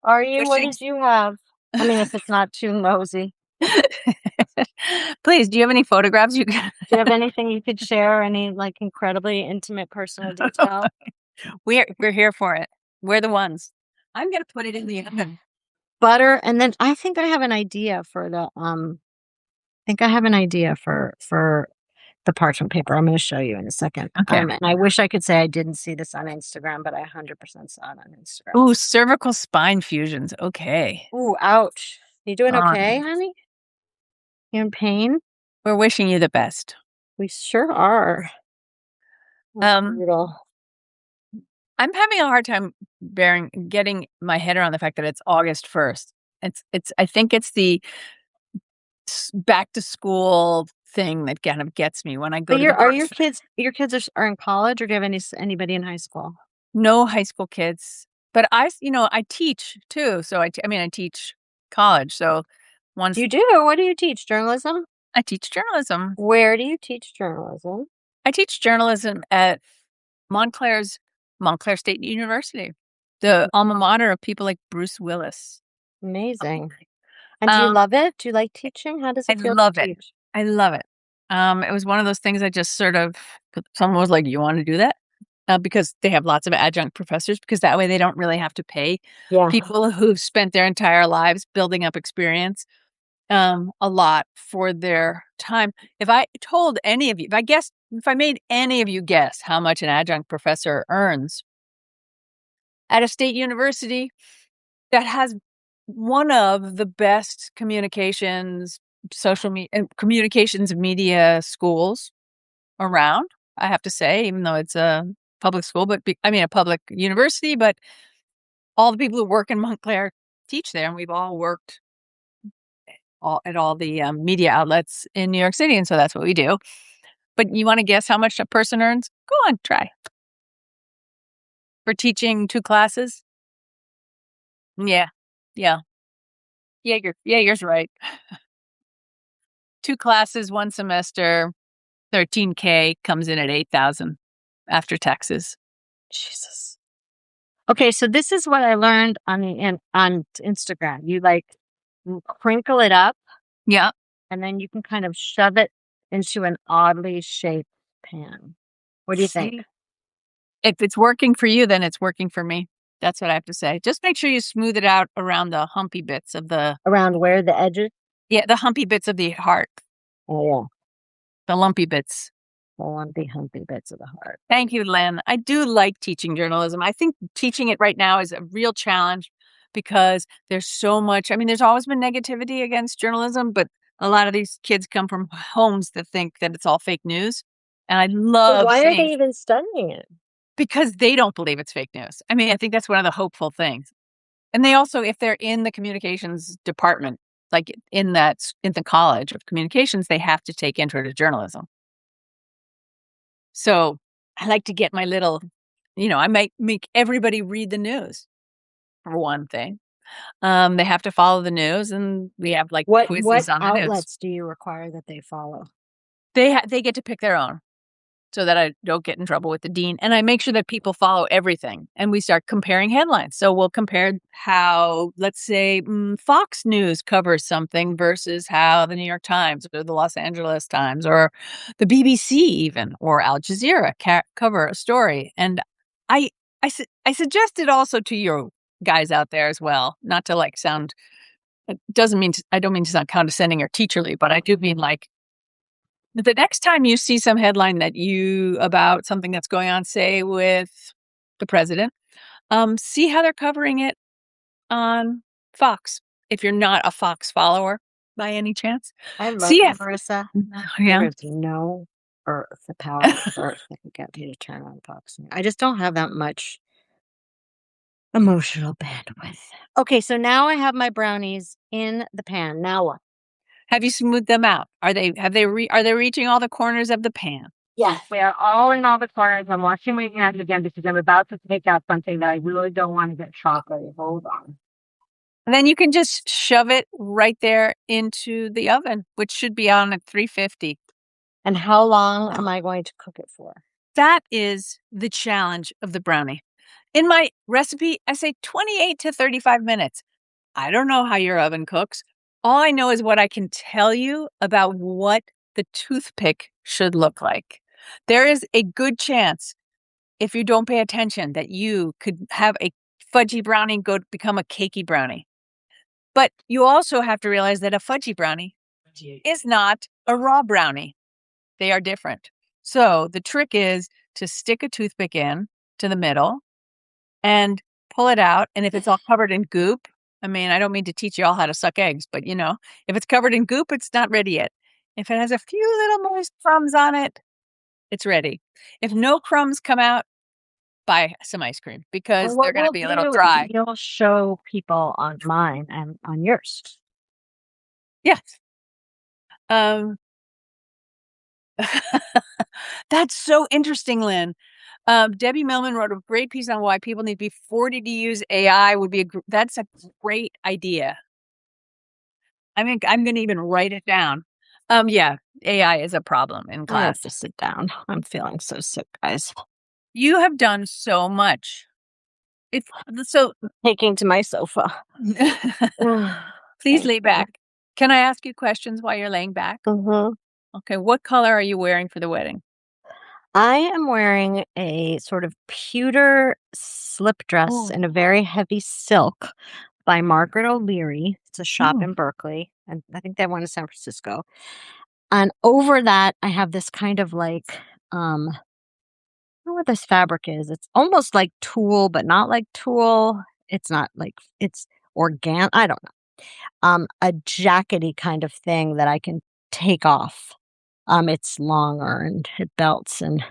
Are So you? What she did you have? I mean, if it's not too nosy. Please, do you have any photographs you can Do you have anything you could share? Any like incredibly intimate personal detail? We're here for it. We're the ones. I'm gonna put it in the oven. Butter, and then I think I have an idea for the I think I have an idea for the parchment paper. I'm going to show you in a second. Okay. And I wish I could say I didn't see this on Instagram, but I 100% saw it on Instagram. Ooh, cervical spine fusions. Okay. Ooh, ouch. You doing okay, Um, honey? You in pain? we're wishing you the best. We sure are. That's Um, brutal. I'm having a hard time getting my head around the fact that it's August 1st. I think it's the back to school thing that kind of gets me when I go But to the are grocery. your kids are in college, or do you have anybody in high school? No high school kids, but I teach too. So I mean, I teach college. So once You do? What do you teach? Journalism? I teach journalism, Where do you teach journalism? I teach journalism at Montclair State University, the alma mater of people like Bruce Willis. Amazing. And do you Um, love it? Do you like teaching? How does I it feel to love it. teach? I love it. It was one of those things I just sort of someone was like, "You want to do that?" Because they have lots of adjunct professors, because that way they don't really have to pay Yeah. people who've spent their entire lives building up experience a lot for their time. If I told any of you, if I made any of you guess how much an adjunct professor earns at a state university that has one of the best communications media schools around, I have to say, even though it's a public school, I mean a public university, but all the people who work in Montclair teach there, and we've all worked at all the media outlets in New York City, and so that's what we do. But you want to guess how much a person earns? Go on, try. For teaching 2 classes? Yeah. Yeah. Yours right. 2 classes, 1 semester, 13K comes in at 8,000 after taxes. Jesus. Okay, so this is what I learned on Instagram. You like crinkle it up, Yeah. and then you can kind of shove it into an oddly shaped pan. What do you think? If it's working for you, then it's working for me. That's what I have to say. Just make sure you smooth it out around the humpy bits of Around where the edges? the humpy bits of the heart, Oh the lumpy bits. yeah, the lumpy, humpy bits of the heart. Thank you, Lynn. I do like teaching journalism. I think teaching it right now is a real challenge because there's so much. I mean, there's always been negativity against journalism, but a lot of these kids come from homes that think that it's all fake news. And I So love why are they seeing even studying it? because they don't believe it's fake news. I mean, I think that's one of the hopeful things. And they also, if they're in the communications department, like in the college of communications, they have to take intro to journalism. So I like to get my little, I might make everybody read the news for one thing. They have to follow the news, and we have like What quizzes on the news. outlets do you require that they follow? They get to pick their own, so that I don't get in trouble with the dean. And I make sure that people follow everything. And we start comparing headlines. So we'll compare how, let's say, Fox News covers something versus how the New York Times or the Los Angeles Times or the BBC even or Al Jazeera cover a story. And I, I suggested also to your guys out there as well, not to like sound, I don't mean to sound condescending or teacherly, but I do mean like, the next time you see some headline about something that's going on, say with the president, see how they're covering it on Fox. If you're not a Fox follower by any chance, I love see you, it. Marissa. Yeah. There is no earth, the power of earth that can get me to turn on Fox News. I just don't have that much emotional bandwidth. Okay, so now I have my brownies in the pan. Now what? Have you smoothed them out? Are they reaching all the corners of the pan? Yes, they are all in all the corners. I'm washing my hands again because I'm about to take out something that I really don't want to get chocolatey. Hold on. And then you can just shove it right there into the oven, which should be on at 350. And how long am I going to cook it for? That is the challenge of the brownie. In my recipe, I say 28 to 35 minutes. I don't know how your oven cooks. All I know is what I can tell you about what the toothpick should look like. There is a good chance, if you don't pay attention, that you could have a fudgy brownie go become a cakey brownie. But you also have to realize that a fudgy brownie is not a raw brownie. They are different. So the trick is to stick a toothpick in to the middle and pull it out. And if it's all covered in goop, I mean, I don't mean to teach you all how to suck eggs, but if it's covered in goop, it's not ready yet. If it has a few little moist crumbs on it, it's ready. If no crumbs come out, buy some ice cream because they're going to be a little dry. You'll show people on mine and on yours. Yes. That's so interesting, Lynn. Debbie Millman wrote a great piece on why people need to be 40 to use AI. That's a great idea. I mean, I'm going to even write it down. Yeah, AI is a problem in I have class. to sit down. I'm feeling so sick, guys. You have done so much. So Taking to my sofa. please lay back. Can I ask you questions while you're laying back? Mm-hmm. Okay, what color are you wearing for the wedding? I am wearing a sort of pewter slip dress in a very heavy silk by Margaret O'Leary. It's a shop in Berkeley, and I think they have one in San Francisco. And over that, I have this kind of like, I don't know what this fabric is. It's almost like tulle, but not like tulle. It's not like it's I don't know. A jackety kind of thing that I can take off. It's longer and it belts and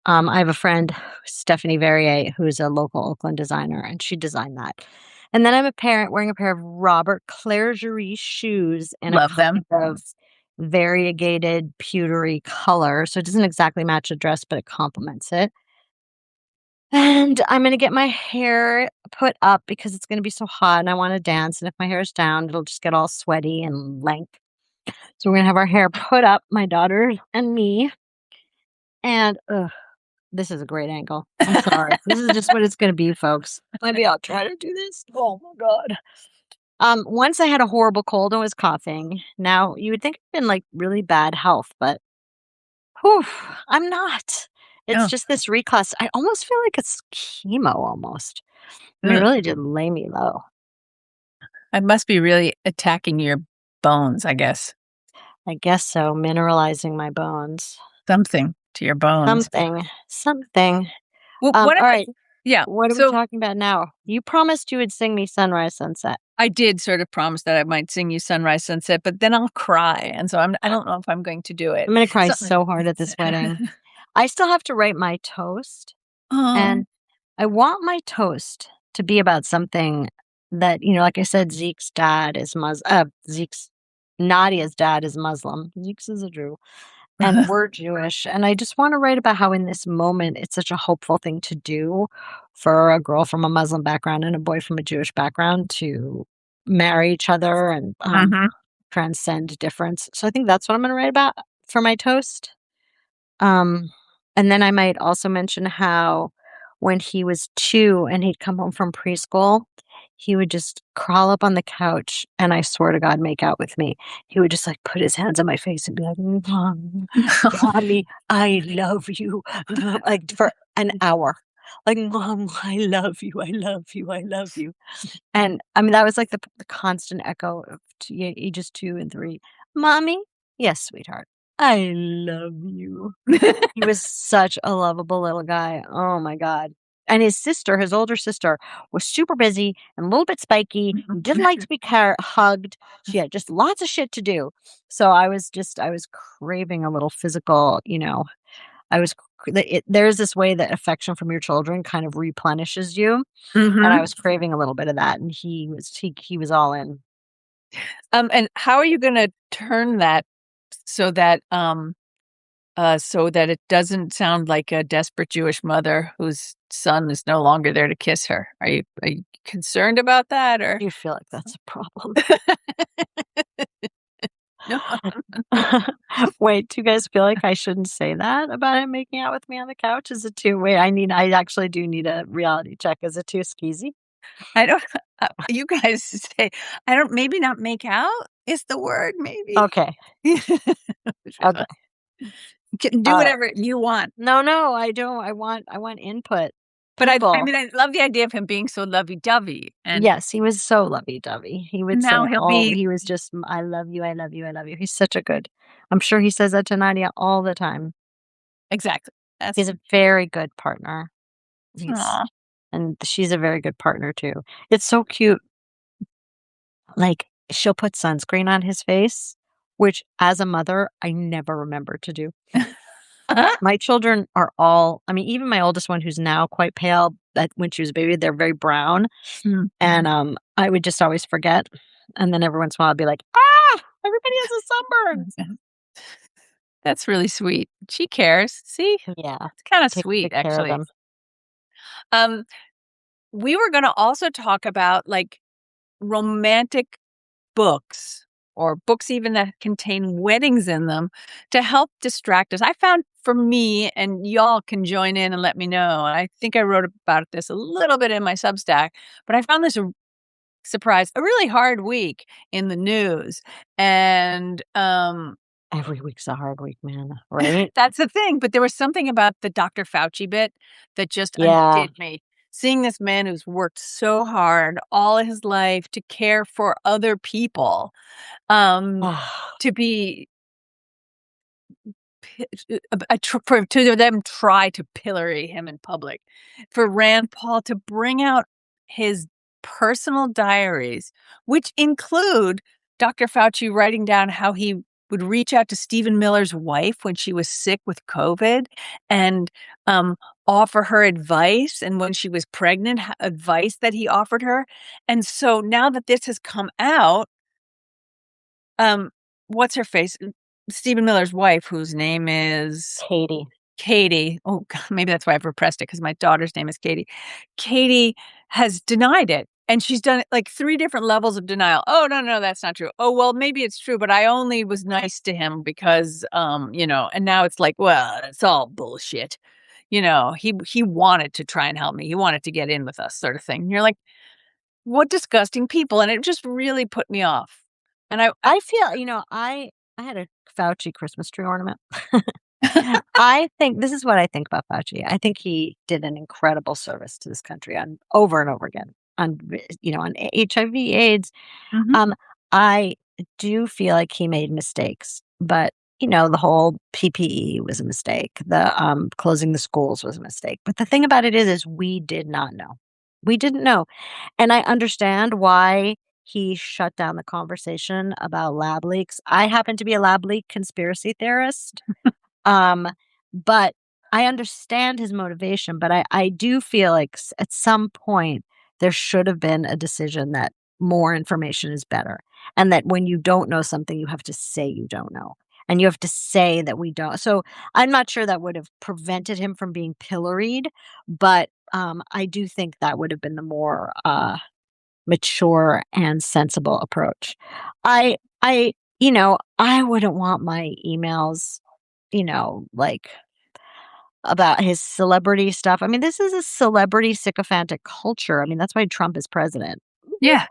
I have a friend, Stephanie Verrier, who's a local Oakland designer, and she designed that. And then I'm a parent wearing a pair of Robert Clergerie shoes in a Love them. kind of variegated pewtery color. So it doesn't exactly match the dress, but it complements it. And I'm going to get my hair put up because it's going to be so hot and I want to dance. And if my hair is down, it'll just get all sweaty and lank. So we're going to have our hair put up, my daughter and me. And this is a great angle. I'm sorry. This is just what it's going to be, folks. Maybe I'll try to do this. Oh my god. Once I had a horrible cold and was coughing. Now you would think I've been like really bad health, but whew, I'm not. It's just this reclass. I almost feel like it's chemo almost. I mean, it really did lay me low. I must be really attacking your bones, I guess. I guess so. Mineralizing my bones. Something to your bones. Something. Well, All right. Yeah. What are we talking about now? You promised you would sing me Sunrise Sunset. I did sort of promise that I might sing you Sunrise Sunset, but then I'll cry. And so I don't know if I'm going to do it. I'm going to cry so hard at this wedding. I still have to write my toast. And I want my toast to be about something that, like I said, Nadia's dad is Muslim. Zeke's is a Jew. And we're Jewish. And I just want to write about how in this moment, it's such a hopeful thing to do for a girl from a Muslim background and a boy from a Jewish background to marry each other and transcend difference. So I think that's what I'm going to write about for my toast. And then I might also mention how when he was 2 and he'd come home from preschool, he would just crawl up on the couch and I swear to God, make out with me. He would just like put his hands on my face and be like, Mommy, I love you. Like for an hour. Like, Mom, I love you. I love you. I love you. And I mean, that was like the constant echo of ages 2 and 3. Mommy, yes, sweetheart. I love you. He was such a lovable little guy. Oh my God. And his older sister, was super busy and a little bit spiky, and didn't like to be hugged. She had just lots of shit to do. So I was craving a little physical, there's this way that affection from your children kind of replenishes you. And I was craving a little bit of that. And he was all in. And how are you going to turn that so that so that it doesn't sound like a desperate Jewish mother whose son is no longer there to kiss her. Are you concerned about that, or You feel like that's a problem. no? Wait, do you guys feel like I shouldn't say that about him making out with me on the couch? Is it too wait, I actually do need a reality check. Is it too skeezy? I don't. You guys say I don't. Maybe not make out is the word. Maybe. Okay. Okay. Do Uh, whatever you want. no, no, I don't. I want input. But I People. mean, I love the idea of him being so lovey-dovey, and Yes, he was so lovey-dovey. He would now say he'll all be he was just, "I love you, I love you, I love you." He's such a good I'm sure he says that to Nadia all the time. exactly. He's That's a very good partner. He's aw. and she's a very good partner too. It's so cute. Like, she'll put sunscreen on his face, which as a mother, I never remember to do. My children are all I mean, even my oldest one who's now quite pale, that when she was a baby, they're very brown, Mm. and, I would just always forget, and then every once in a while, I'd be like, "Ah, everybody has a sunburn." That's really sweet. She cares. See? Yeah, It's kinda take sweet, good care of actually. them. Um, we were gonna also talk about, like, romantic books or books even that contain weddings in them to help distract us. I found for me, and y'all can join in and let me know, and I think I wrote about this a little bit in my Substack, but I found this surprise, a really hard week in the news, and, Every week's a hard week, man, right? that's the thing, but there was something about the Dr. Fauci bit that just Yeah. undid me. Seeing this man who's worked so hard all his life to care for other people, um, to be pi for to them try to pillory him in public, for Rand Paul to bring out his personal diaries, which include Dr. Fauci writing down how he would reach out to Stephen Miller's wife when she was sick with COVID and, um, offer her advice, and when she was pregnant, advice that he offered her, and so now that this has come out, um, what's her face? Stephen Miller's wife, whose name is Katie. Katie. Oh, God, maybe that's why I've repressed it because my daughter's name is Katie. Katie has denied it. And she's done it like 3 different levels of denial. "Oh, no, no, that's not true. Oh, well, maybe it's true, but I only was nice to him because, and now it's like, well, it's all bullshit. He wanted to try and help me. He wanted to get in with us sort of thing." And you're like, "What disgusting people." And it just really put me off. And I I feel I had a Fauci Christmas tree ornament. I think this is what I think about Fauci. I think he did an incredible service to this country on over and over again on HIV, AIDS. Mhm. Um, I do feel like he made mistakes, but the whole PPE was a mistake. The closing the schools was a mistake. But the thing about it is we did not know. We didn't know. And I understand why he shut down the conversation about lab leaks. I happen to be a lab leak conspiracy theorist. Um, but I understand his motivation, but I do feel like at some point there should have been a decision that more information is better. And that when you don't know something, you have to say you don't know. And you have to say that we don't. So I'm not sure that would have prevented him from being pilloried, but I do think that would have been the more mature and sensible approach. I wouldn't want my emails, like about his celebrity stuff. I mean, this is a celebrity sycophantic culture. I mean, that's why Trump is president. Yeah.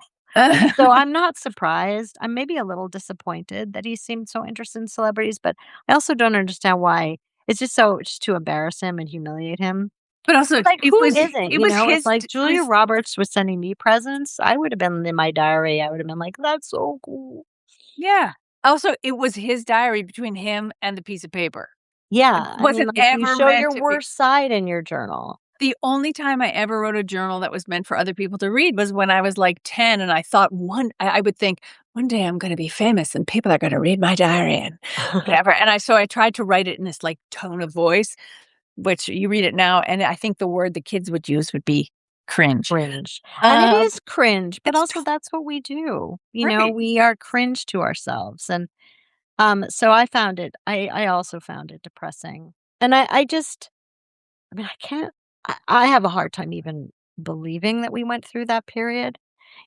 So I'm not surprised. I'm maybe a little disappointed that he seemed so interested in celebrities, but I also don't understand why. It's just to embarrass him and humiliate him. But also, Like, it who was isn't, it was If, his like, Julia his Roberts was sending me presents, I would have been in my diary, I would have been like, "That's so cool." yeah. Also, it was his diary between him and the piece of paper. It Yeah, I mean, wasn't like, you ever show meant your to be. worst side in your journal. The only time I ever wrote a journal that was meant for other people to read was when I was, like, 10, and I thought I would think, "One day I'm gonna be famous, and people are gonna read my diary and whatever," and I tried to write it in this, like, tone of voice, which you read it now, and I think the word the kids would use would be cringe. Cringe, and it Um, is cringe, but it's also that's what we do, right. we are cringe to ourselves, and So I also found it depressing. And I mean, I have a hard time even believing that we went through that period.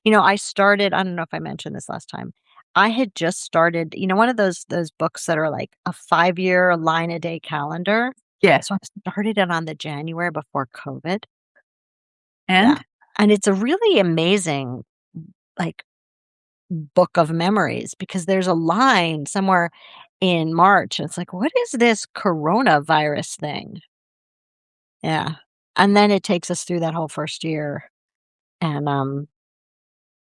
I don't know if I mentioned this last time. I had just started, one of those books that are like a 5-year line a day calendar. Yeah. So I started it on the January before COVID. Yeah. And And it's a really amazing, like, book of memories because there's a line somewhere in March. And it's like, what is this coronavirus thing? Yeah. And then it takes us through that whole first year. And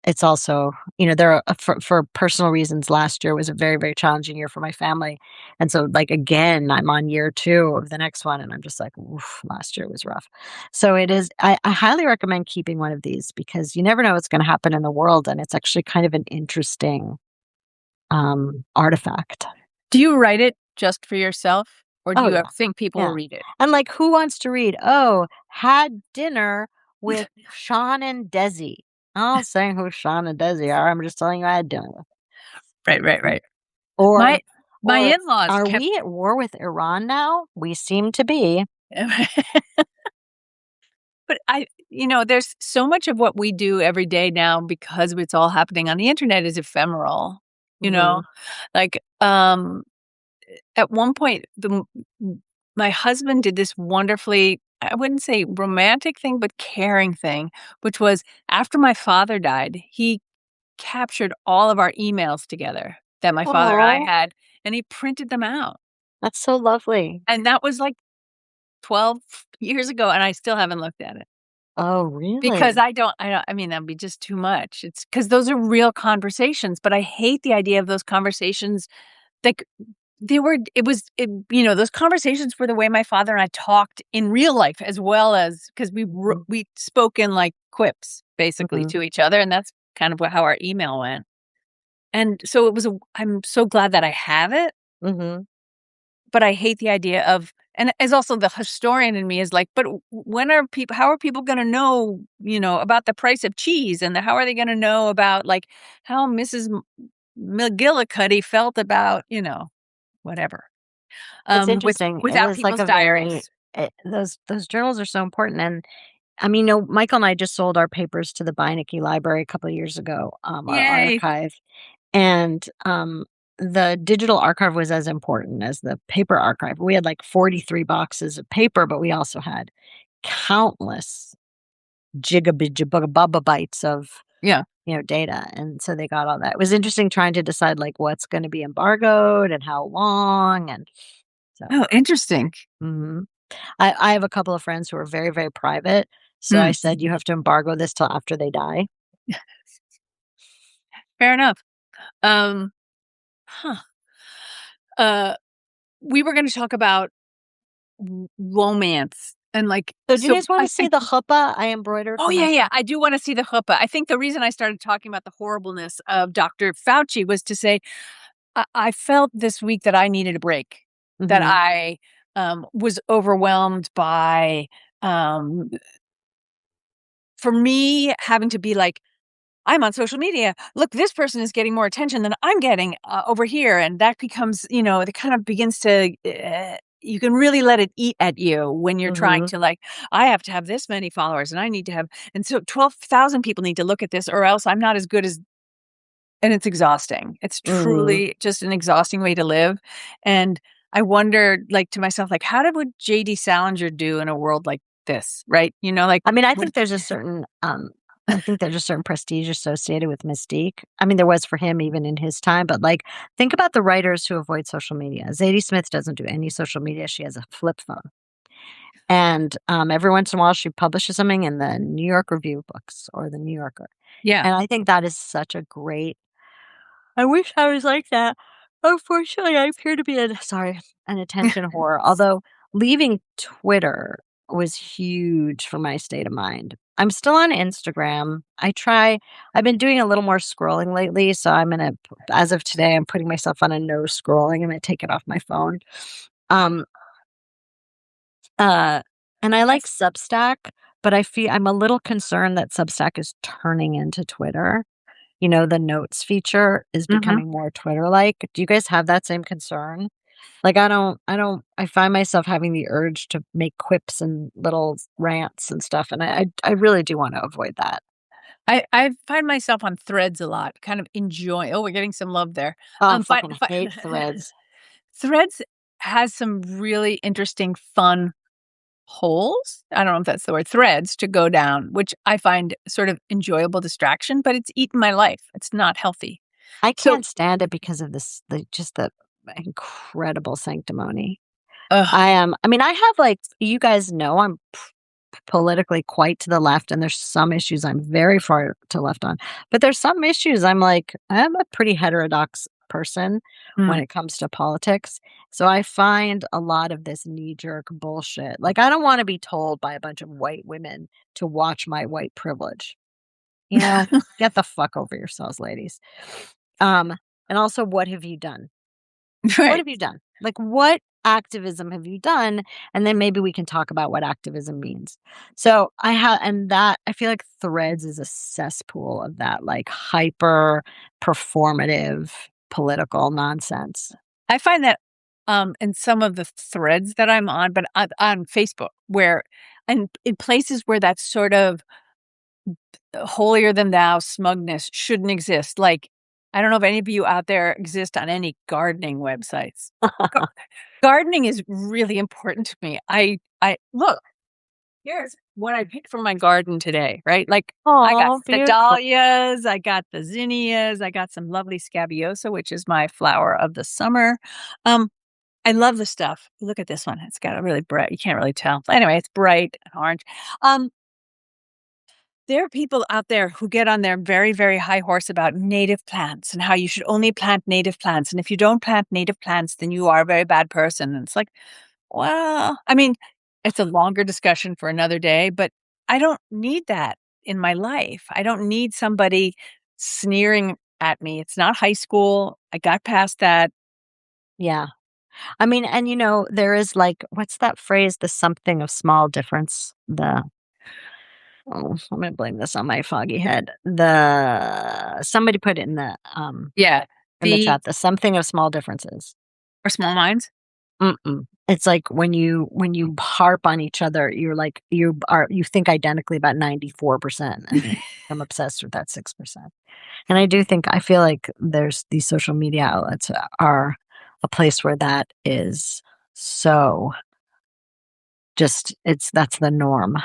it's also, there are for personal reasons, last year was a very, very challenging year for my family. And so, like, again, I'm on year 2 of the next one, and I'm just like, "Oof, last year was rough." So it is I highly recommend keeping one of these because you never know what's gonna happen in the world, and it's actually kind of an interesting, artifact. do you write it just for yourself, or do Oh, you yeah. think people will Yeah. read it? And, like, who wants to read, "Oh, had dinner with Sean and Desi." I'm not saying who Sean and Desi are, I'm just telling you I had dinner with. Right, right, right. Or My or in-laws are kept we at war with Iran now? We seem to be. but there's so much of what we do every day now because it's all happening on the internet is ephemeral, you know? Mhm. Like, at one point, my husband did this wonderfully, I wouldn't say romantic thing, but caring thing, which was after my father died, he captured all of our emails together that my father and I Aw, had, and he printed them out. that's so lovely. And that was like 12 years ago, and I still haven't looked at it Oh, because really? I mean, that'd be just too much. It's because those are real conversations, but I hate the idea of those conversations. Like, those conversations were the way my father and I talked in real life as well as because Mhm, we spoke in, like, quips basically mhm, to each other, and that's kind of how our email went. And so I'm so glad that I have it, mhm. but I hate the idea of and as also the historian in me is like, "But when are people how are people gonna know, about the price of cheese, and how are they gonna know about, like, how Mrs. McGillicuddy felt about, whatever, It's interesting. It without is like people's a very diaries?" those journals are so important, and, I mean, Michael and I just sold our papers to the Beinecke Library a couple of years ago, our Yay. archive. And, the digital archive was as important as the paper archive. We had, like, 43 boxes of paper, but we also had countless bytes of, Yeah. data, and so they got all that. It was interesting trying to decide, like, what's gonna be embargoed and how long, and so Oh, interesting. mhm. I have a couple of friends who are very, very private, so I Mm, said, "You have to embargo this till after they die." fair enough. Um, huh. Uh, we were gonna talk about romance and, like, So do you so guys wanna see the chuppah I embroidered oh, for yeah, yeah, myself? I do wanna see the chuppah. I think the reason I started talking about the horribleness of Dr. Fauci was to say, I felt this week that I needed a break, that Mhm, I, was overwhelmed by, um for me, having to be like, "I'm on social media. Look, this person is getting more attention than I'm getting, over here," and that becomes, it kind of begins to, you can really let it eat at you when you're trying mhm, to, like, "I have to have this many followers, and I need to have and so 12,000 people need to look at this or else I'm not as good as" and it's exhausting. It's mhm. truly just an exhausting way to live, and I wondered, like, to myself, like, how did would J.D. Salinger do in a world like this, right? Like, I mean, would I think there's a certain prestige associated with mystique. I mean, there was for him even in his time, but, like, think about the writers who avoid social media. Zadie Smith doesn't do any social media, she has a flip phone, and, every once in a while, she publishes something in the New York Review books or the New Yorker, yeah. and I think that is such a great I wish I was like that. Unfortunately, I appear to be an attention whore, although leaving Twitter was huge for my state of mind. I'm still on Instagram. I've been doing a little more scrolling lately, so as of today, I'm putting myself on a no scrolling. I'm gonna take it off my phone. Um, uh, and I like Substack, but I'm a little concerned that Substack is turning into Twitter. the notes feature is Mhm. becoming more Twitter-like. Do you guys have that same concern? Like, I find myself having the urge to make quips and little rants and stuff, and I really do wanna avoid that. I find myself on Threads a lot, kind of enjoy oh, we're getting some love there. Oh, Fi fucking fi hate Threads. Threads has some really interesting, fun holes? I don't know if that's the word, threads to go down, which I find sort of enjoyable distraction, but it's eaten my life. It's not healthy. I So, can't stand it because of the incredible sanctimony. ugh, I mean, I have, like, you guys know I'm politically quite to the left, and there's some issues I'm very far to left on. But there's some issues I'm a pretty heterodox person when mm. it comes to politics. So I find a lot of this knee-jerk bullshit. Like, I don't wanna be told by a bunch of white women to watch my white privilege, you know? Get the fuck over yourselves, ladies. Um, and also, what have you done? What Right. have you done? Like, what activism have you done? And then maybe we can talk about what activism means. So I feel like Threads is a cesspool of that, like, hyper performative political nonsense. I find that in some of the threads that I'm on, but on Facebook, where and in places where that sort of holier than thou smugness shouldn't exist. Like, I don't know if any of you out there exist on any gardening websites. Gar- Gardening is really important to me. I look, here's what I picked from my garden today, right? Like, I got Oh, the beautiful. dahlias, I got the zinnias, I got some lovely scabiosa, which is my flower of the summer. Um, I love the stuff. Look at this one. It's got a really bright, you can't really tell. Anyway, it's bright and orange. Um, there are people out there who get on their very, very high horse about native plants and how you should only plant native plants. And if you don't plant native plants, then you are a very bad person. And it's like, well, I mean, it's a longer discussion for another day, but I don't need that in my life. I don't need somebody sneering at me. It's not high school. I got past that. Yeah. I mean, and, there is, like, what's that phrase? The something of small difference. I'm gonna blame this on my foggy head. Somebody put it Yeah. in the The chat, the something of small differences. or small minds. Mm-mm. It's like when you harp on each other, you're like you think identically about 94%, and then I'm obsessed with that 6%. And I feel like there's these social media outlets are a place where that is so just that's the norm.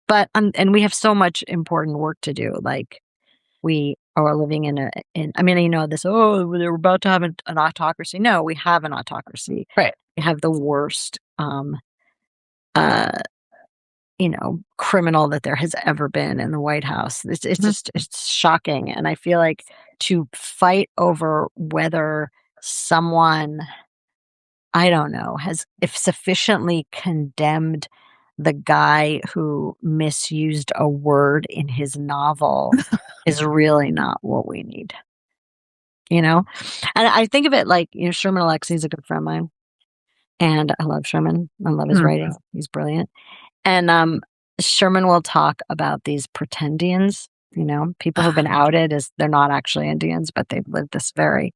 But and we have so much important work to do. Like, we are living in I mean, this, "Oh, they're about to have an autocracy." No, we have an autocracy. Right. We have the worst, uh, criminal that there has ever been in the White House. It's Mhm. just it's shocking, and I feel like to fight over whether someone, I don't know, has if sufficiently condemned the guy who misused a word in his novel is really not what we need, you know? And I think of it like, Sherman Alexie is a good friend of mine, and I love Sherman. I love his Mm. writing. He's brilliant. And, Sherman will talk about these pretendians, people who've been outed as they're not actually Indians, but they've lived this very,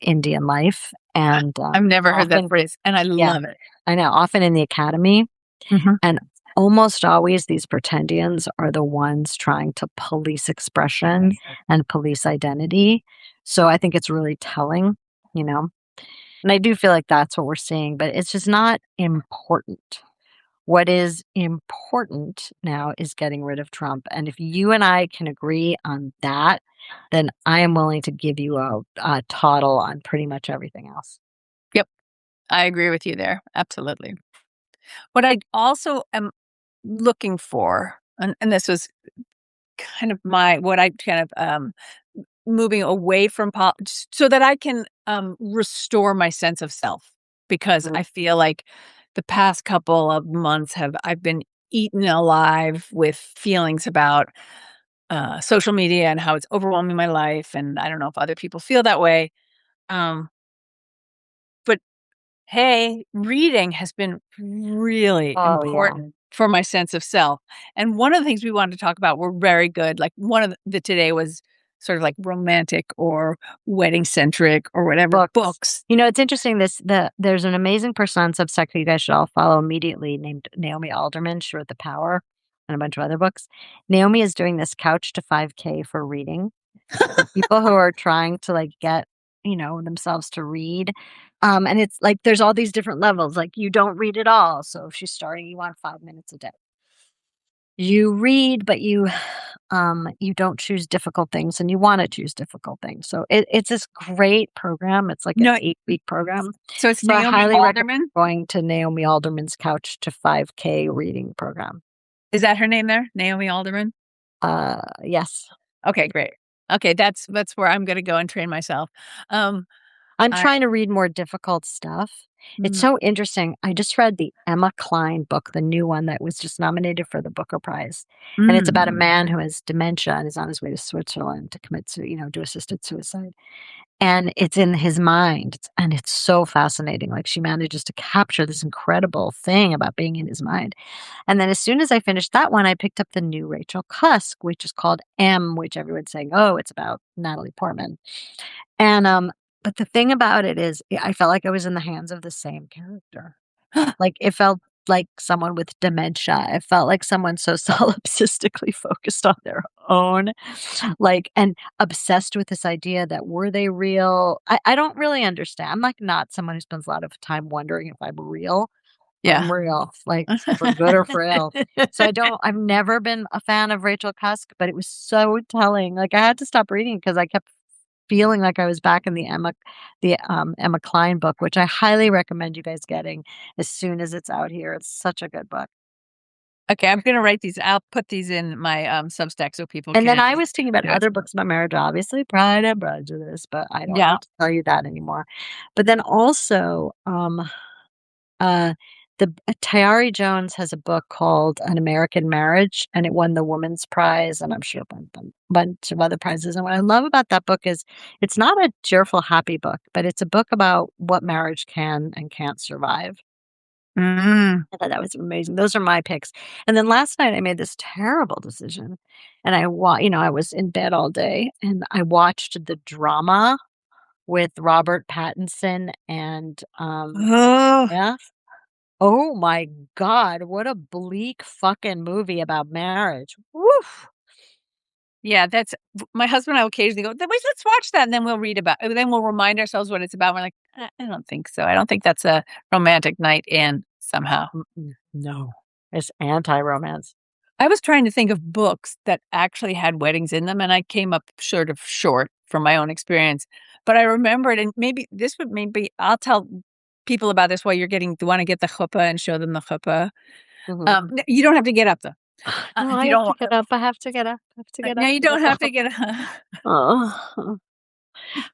Indian life, and, I've never heard that often phrase, and I yeah, love it. I know, often in the academy, Mhm. and almost always these pretendians are the ones trying to police expression and police identity. So I think it's really telling, you know? And I do feel like that's what we're seeing, but it's just not important. What is important now is getting rid of Trump. And if you and I can agree on that, then I am willing to give you a toddle on pretty much everything else. Yep, I agree with you there, absolutely. What I also am looking for, and this was kind of my what I kind of, moving away from so that I can, restore my sense of self, because Mhm. I feel like the past couple of months I've been eaten alive with feelings about, social media and how it's overwhelming my life, and I don't know if other people feel that way, um, but hey, reading has been really Oh, yeah. important for my sense of self. And one of the things we wanted to talk about were very good. Like one of the today was sort of like romantic or wedding centric or whatever books. You know, it's interesting. There's an amazing person on Substack that you guys should all follow immediately named Naomi Alderman. She wrote The Power and a bunch of other books. Naomi is doing this couch to 5K for reading for people who are trying to like get, you know, themselves to read. And it's like there's all these different levels. Like you don't read at all. So if she's starting you on 5 minutes a day. You read, but you don't choose difficult things and you want to choose difficult things. So it's this great program. It's like an No, 8-week program. so it's So I Naomi highly recommend Alderman. going to Naomi Alderman's Couch to 5K reading program. Is that her name there? Naomi Alderman? Yes. Okay, great. Okay, that's where I'm gonna go and train myself. I'm I trying to read more difficult stuff. It's so interesting. I just read the Emma Klein book, the new one that was just nominated for the Booker Prize. And it's about a man who has dementia and is on his way to Switzerland to do assisted suicide. And it's in his mind, and it's so fascinating. Like, she manages to capture this incredible thing about being in his mind. And then as soon as I finished that one, I picked up the new Rachel Cusk, which is called M, which everyone's saying, "Oh, it's about Natalie Portman." And, but the thing about it is I felt like I was in the hands of the same character. Like, it felt like someone with dementia. It felt like someone so solipsistically focused on their own, like, and obsessed with this idea that were they real? I don't really understand. I'm, like, not someone who spends a lot of time wondering if I'm real, but Yeah. I'm real, like, for good or for ill. So I've never been a fan of Rachel Cusk, but it was so telling. Like, I had to stop reading because I kept feeling like I was back in the Emma Klein book, which I highly recommend you guys getting as soon as it's out here. It's such a good book. Okay, I'm gonna write these. I'll put these in my Substack so people And then can. I was thinking about do it. other books about marriage, obviously Pride and Prejudice, but I don't Yeah. need to tell you that anymore. But then also, uh, Tayari Jones has a book called An American Marriage, and it won the Women's Prize, and I'm sure a bunch of other prizes. And what I love about that book is it's not a cheerful, happy book, but it's a book about what marriage can and can't survive. Mm. I thought that was amazing. Those are my picks. And then last night I made this terrible decision, and I was in bed all day, and I watched the drama with Robert Pattinson and Oh, yeah. Oh my god, what a bleak fucking movie about marriage. Woof. yeah. That's my husband and I will occasionally go. Let's watch that, and then we'll read about. Then we'll remind ourselves what it's about. We're like, I don't think so. I don't think that's a romantic night in somehow. No. It's anti-romance. I was trying to think of books that actually had weddings in them, and I came up sort of short from my own experience. But I remembered, and maybe I'll tell people about this while you're want to get the chuppah and show them the chuppah. Mhm. You don't have to get up though. No, If I you have don't, to get up. I have to get up. I have to get no, up you to don't get have up. to get up. Oh,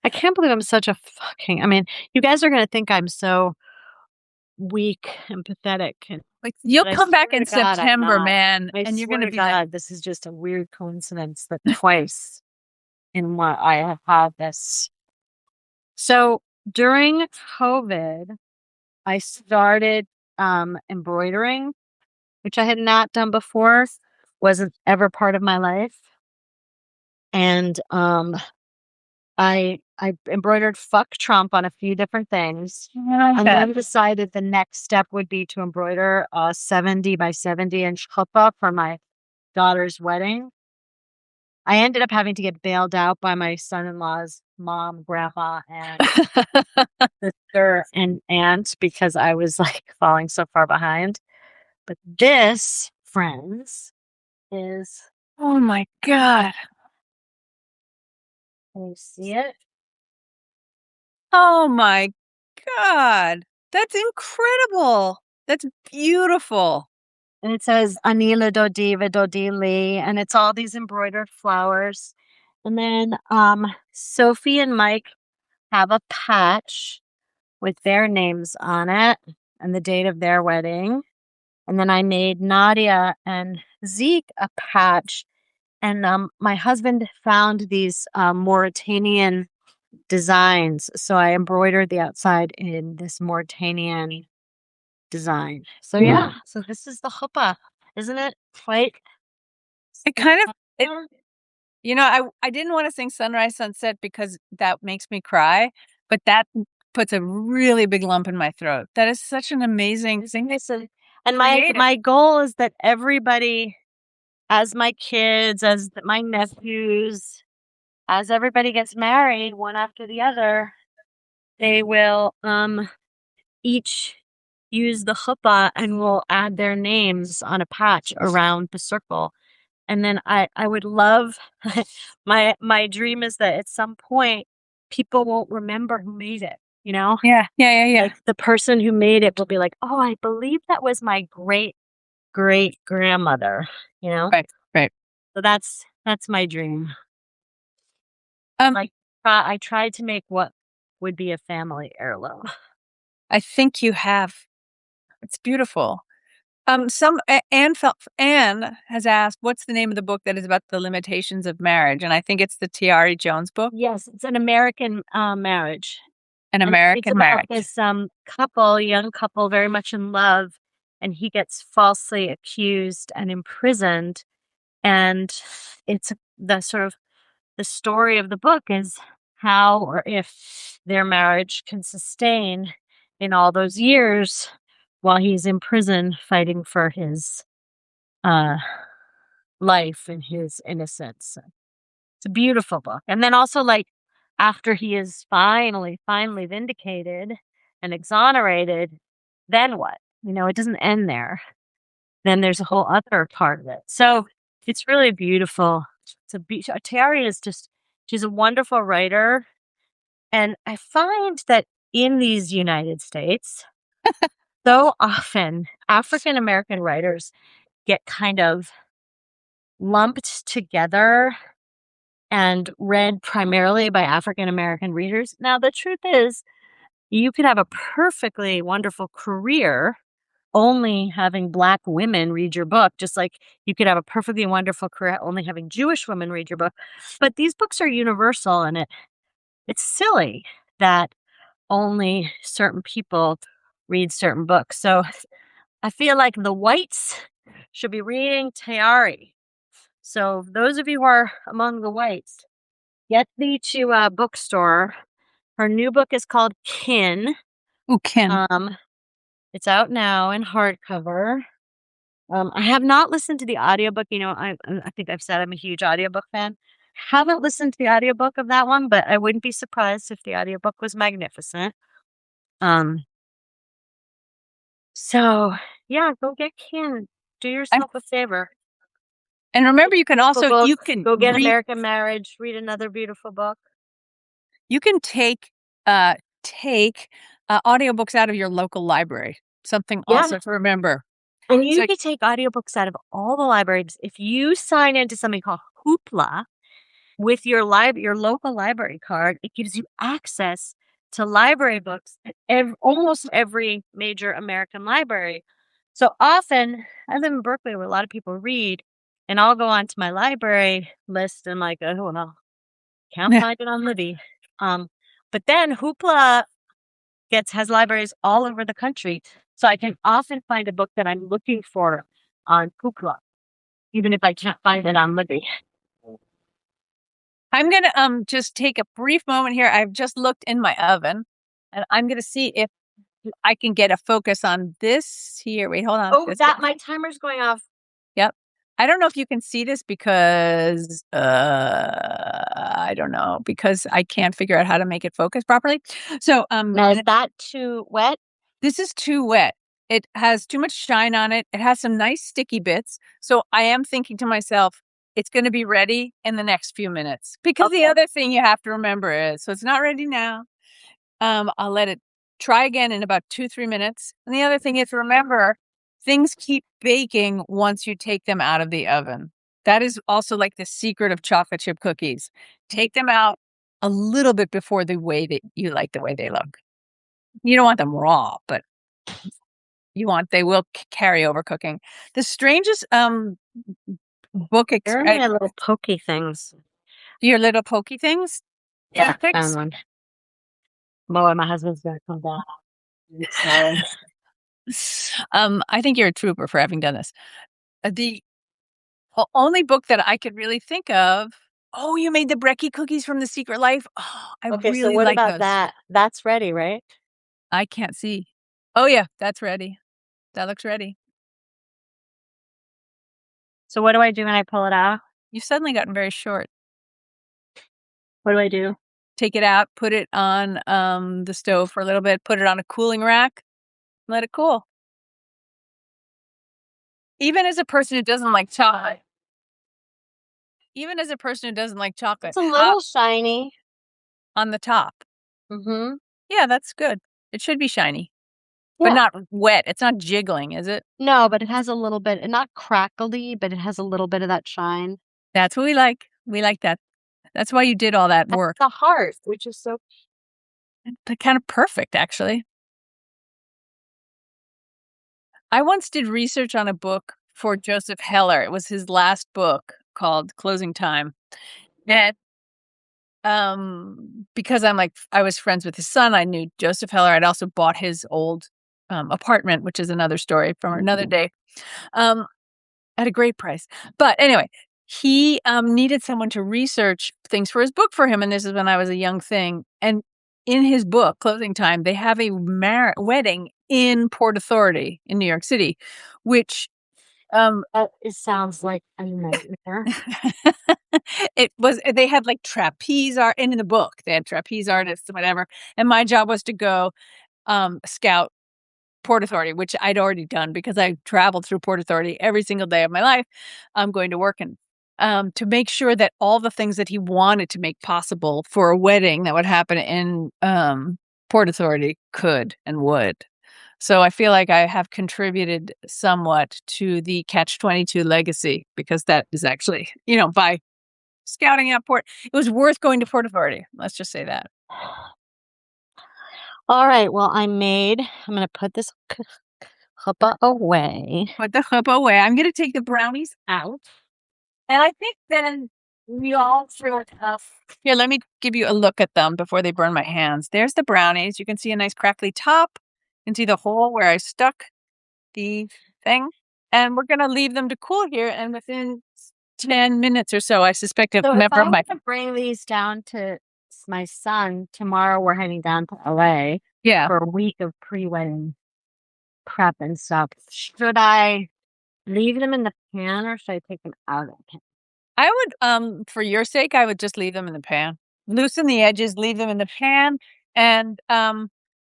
I can't believe I'm such a fucking I mean, you guys are gonna think I'm so weak and pathetic, Like you'll but I come back swear in to God, I'm September, not. man, I and you're swear gonna to be like, God, this is just a weird coincidence that twice in what I have had this. So during COVID, I started embroidering, which I had not done before, wasn't ever part of my life. And I embroidered "fuck Trump" on a few different things, and then decided the next step would be to embroider a 70 by 70-inch chuppah for my daughter's wedding. I ended up having to get bailed out by my son-in-law's mom, grandma, and sister and aunt because I was like falling so far behind. But this, friends, is oh my god, can you see it? oh my god, that's incredible. That's beautiful. And it says Anila Dodiva Dodili, and it's all these embroidered flowers. And then Sophie and Mike have a patch with their names on it and the date of their wedding. And then I made Nadia and Zeke a patch. And my husband found these Mauritanian designs. So I embroidered the outside in this Mauritanian design. So yeah, so this is the chuppah, isn't it? Quite It kind of it, spectacular? I didn't want to sing Sunrise Sunset because that makes me cry, but that puts a really big lump in my throat. That is such an amazing thing. And my goal is that everybody, as my kids, as my nephews, as everybody gets married one after the other, they will each use the chuppah and will add their names on a patch around the circle. And then I would love my dream is that at some point people won't remember who made it, you know? Yeah. Like the person who made it will be like, "Oh, I believe that was my great great grandmother," you know? Right. So that's my dream. Um, Like I tried to make what would be a family heirloom. I think you have. It's beautiful. Anne has asked, "What's the name of the book that is about the limitations of marriage?" And I think it's the T.R.E. Jones book, Yes, it's an American marriage. An And it's American about Marriage. this couple, young couple, very much in love, and he gets falsely accused and imprisoned. And it's the sort of the story of the book is how or if their marriage can sustain in all those years while he's in prison fighting for his uh, life and his innocence. It's a beautiful book. And then also, like, after he is finally vindicated and exonerated, then what? It doesn't end there. Then there's a whole other part of it. So it's really beautiful. Terry is just, she's a wonderful writer. And I find that in these United States, so often African American writers get kind of lumped together and read primarily by African American readers. Now, the truth is, you could have a perfectly wonderful career only having Black women read your book, just like you could have a perfectly wonderful career only having Jewish women read your book. But these books are universal, and it's silly that only certain people read certain books. So I feel like the whites should be reading Tayari. So those of you who are among the whites, get thee to a bookstore. Her new book is called Kin. Ooh, Ken. Um, it's out now in hardcover. I have not listened to the audiobook. I think I've said I'm a huge audiobook fan. Haven't listened to the audiobook of that one, but I wouldn't be surprised if the audiobook was magnificent. Um, so yeah, go get Kin. Do I'm, yourself a favor. and remember, you can Beautiful also book. you can Go get read. American Marriage. Read another beautiful book. You can take audiobooks out of your local library. Something Yeah. also to remember. And you So can take audiobooks out of all the libraries. If you sign into something called Hoopla with your local library card, it gives you access to library books at almost every major American library. So often, I live in Berkeley where a lot of people read, and I'll go onto my library list and I'm like, oh no, can't yeah. find it on Libby. But then Hoopla has libraries all over the country. So I can often find a book that I'm looking for on Hoopla, even if I can't find it on Libby. I'm gonna just take a brief moment here. I've just looked in my oven, and I'm gonna see if I can get a focus on this here. Wait, hold on. Oh, my timer's going off. Yep. I don't know if you can see this because I don't know, because I can't figure out how to make it focus properly. So Now, is that too wet? this is too wet. It has too much shine on it. It has some nice sticky bits. So I am thinking to myself, it's going to be ready in the next few minutes. Because the Okay. other thing you have to remember is, so it's not ready now. I'll let it try again in about 2-3 minutes. And the other thing is, remember, things keep baking once you take them out of the oven. That is also like the secret of chocolate chip cookies. Take them out a little bit before the way that you like the way they look. You don't want them raw, but they will carry over cooking. The strangest book They're my little pokey things. your little pokey things. Yeah, found one. Boy, my husband's gonna come down. Sorry. I think you're a trooper for having done this. The only book that I could really think of Oh, you made the brekkie cookies from The Secret Life? Oh, I Okay, so really what like about those. that? That's ready, right? I can't see. Oh, yeah, that's ready. That looks ready. So what do I do when I pull it out? You've suddenly gotten very short. What do I do? Take it out, put it on, the stove for a little bit, put it on a cooling rack, let it cool. Even as a person who doesn't like chocolate It's a how little shiny. on the top. Mhm. Yeah, that's good. It should be shiny, but Yeah. not wet. It's not jiggling, is it? No, but it has a little bit not crackly, but it has a little bit of that shine. That's what we like. We like that. That's why you did all that That's work. the heart, which is so Kind of perfect, actually. I once did research on a book for Joseph Heller. It was his last book called Closing Time. And because I was friends with his son, I knew Joseph Heller. I'd also bought his old apartment, which is another story from another day. Um, at a great price. But anyway, he needed someone to research things for his book for him. And this is when I was a young thing. And in his book, Closing Time, they have a wedding in Port Authority in New York City, which it sounds like a nightmare. they had like trapeze art in the book. They had trapeze artists, whatever. And my job was to go scout Port Authority, which I'd already done because I traveled through Port Authority every single day of my life. I'm going to work and to make sure that all the things that he wanted to make possible for a wedding that would happen in Port Authority could and would. So I feel like I have contributed somewhat to the Catch-22 legacy because that is actually, by scouting out Port, it was worth going to Port Authority. Let's just say that. All right, well, I'm gonna put this chuppah away. Put the chuppah away. I'm going to take the brownies out. And I think then we all threw enough. Here, let me give you a look at them before they burn my hands. There's the brownies. You can see a nice crackly top. You can see the hole where I stuck the thing. And we're going to leave them to cool here. And within 10 minutes or so, I suspect a So if member I of were my... to bring these down to my son, tomorrow we're heading down to LA Yeah. for a week of pre-wedding prep and stuff. Should I leave them in the pan or should I take them out of the pan? I would, for your sake, I would just leave them in the pan. Loosen the edges, leave them in the pan, and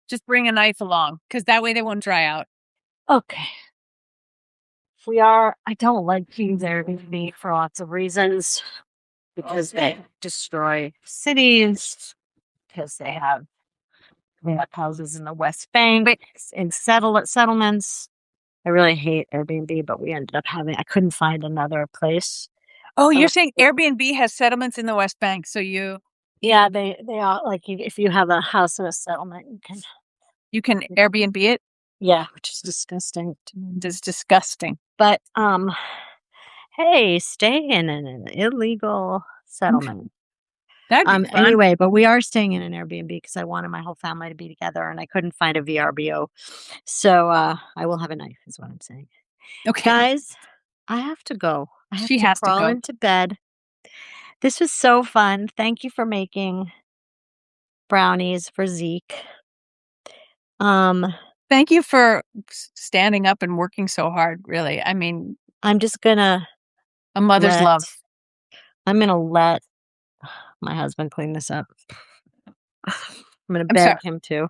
just bring a knife along because that way they won't dry out. Okay. I don't like these Airbnb for lots of reasons because they destroy cities, because they have houses in the West Bank, in settlements. I really hate Airbnb, but we ended up I couldn't find another place. Oh, you're Oh, saying Airbnb has settlements in the West Bank, so yeah, they are like if you have a house in a settlement, you can Airbnb it? yeah, which is disgusting to me. It's disgusting. But hey, stay in an illegal settlement. That'd be fun. Anyway, but we are staying in an Airbnb because I wanted my whole family to be together and I couldn't find a VRBO. So I will have a knife, is what I'm saying. Okay. Guys, I have to go. I have She to has to crawl go. into bed. This was so fun. Thank you for making brownies for Zeke. Thank you for standing up and working so hard, really. I mean, I'm just gonna a mother's love. I'm gonna let my husband clean this up. I'm gonna I'm sorry. beg him to.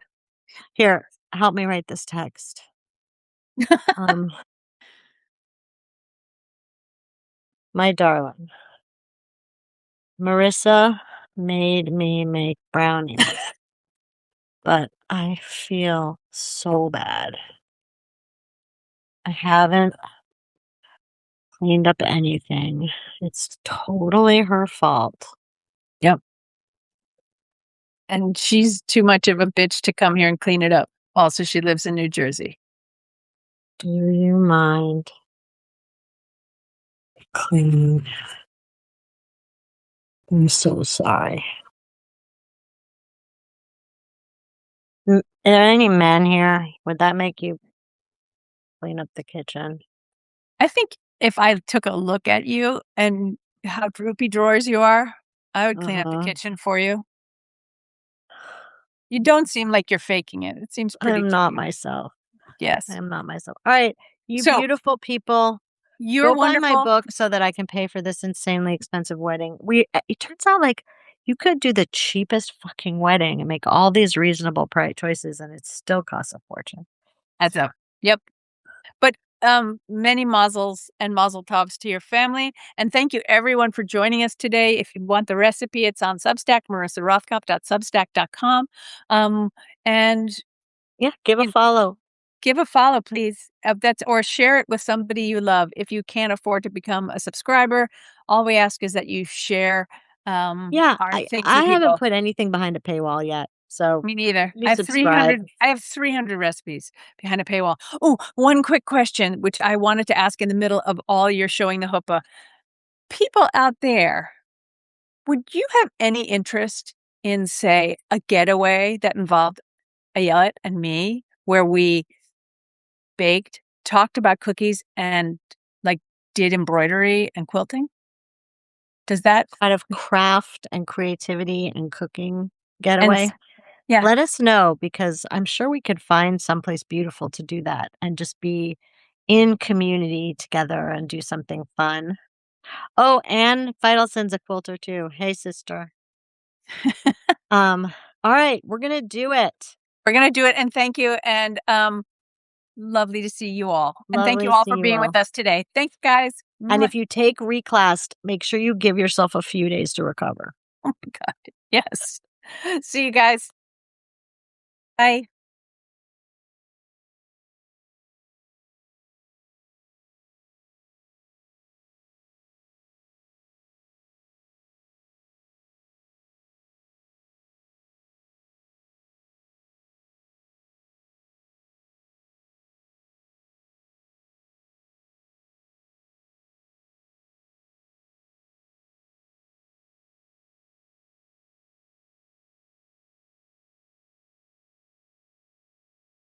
Here, help me write this text. My darling, Marissa made me make brownies, but I feel so bad. I haven't cleaned up anything. It's totally her fault. Yep. And she's too much of a bitch to come here and clean it up. Also, she lives in New Jersey. Do you mind cleaning? I'm so sorry. Are there any men here? Would that make you clean up the kitchen? I think if I took a look at you and how droopy drawers you are, I would clean up the kitchen for you. You don't seem like you're faking it. It seems I pretty am not genuine. myself. I Yes. am not myself. All right, you So, beautiful people, you're go buy my wonderful. book so that I can pay for this insanely expensive wedding. It turns out, like, you could do the cheapest fucking wedding and make all these reasonable price choices, and it still costs a fortune. That's a Yep. But, many mazzles and mazel tovs to your family, and thank you everyone for joining us today. If you want the recipe, it's on Substack, marissarothkopf.substack.com, and Yeah, give a you follow. give a follow, please, that's or share it with somebody you love. If you can't afford to become a subscriber, all we ask is that you share, Yeah, our I things I with haven't people. put anything behind a paywall yet, so Me neither. you subscribe. I have 300 recipes behind a paywall. Oh, one quick question, which I wanted to ask in the middle of all your showing the chuppah. People out there, would you have any interest in, say, a getaway that involved Ayelet and me, where we baked, talked about cookies, and, like, did embroidery and quilting? Does that Kind of craft and creativity and cooking and getaway. s Yeah, Let us know because I'm sure we could find someplace beautiful to do that and just be in community together and do something fun. Oh, and Vital sends a quilter too. Hey, sister. Um, all right, we're gonna do it. we're gonna do it, and thank you, and, lovely to see you all, and thank Lovely you to all see for you being with all. us today. Thanks, guys. And Mwah. if you take reclassed, make sure you give yourself a few days to recover. Oh my god. Yes. See you guys. Bye.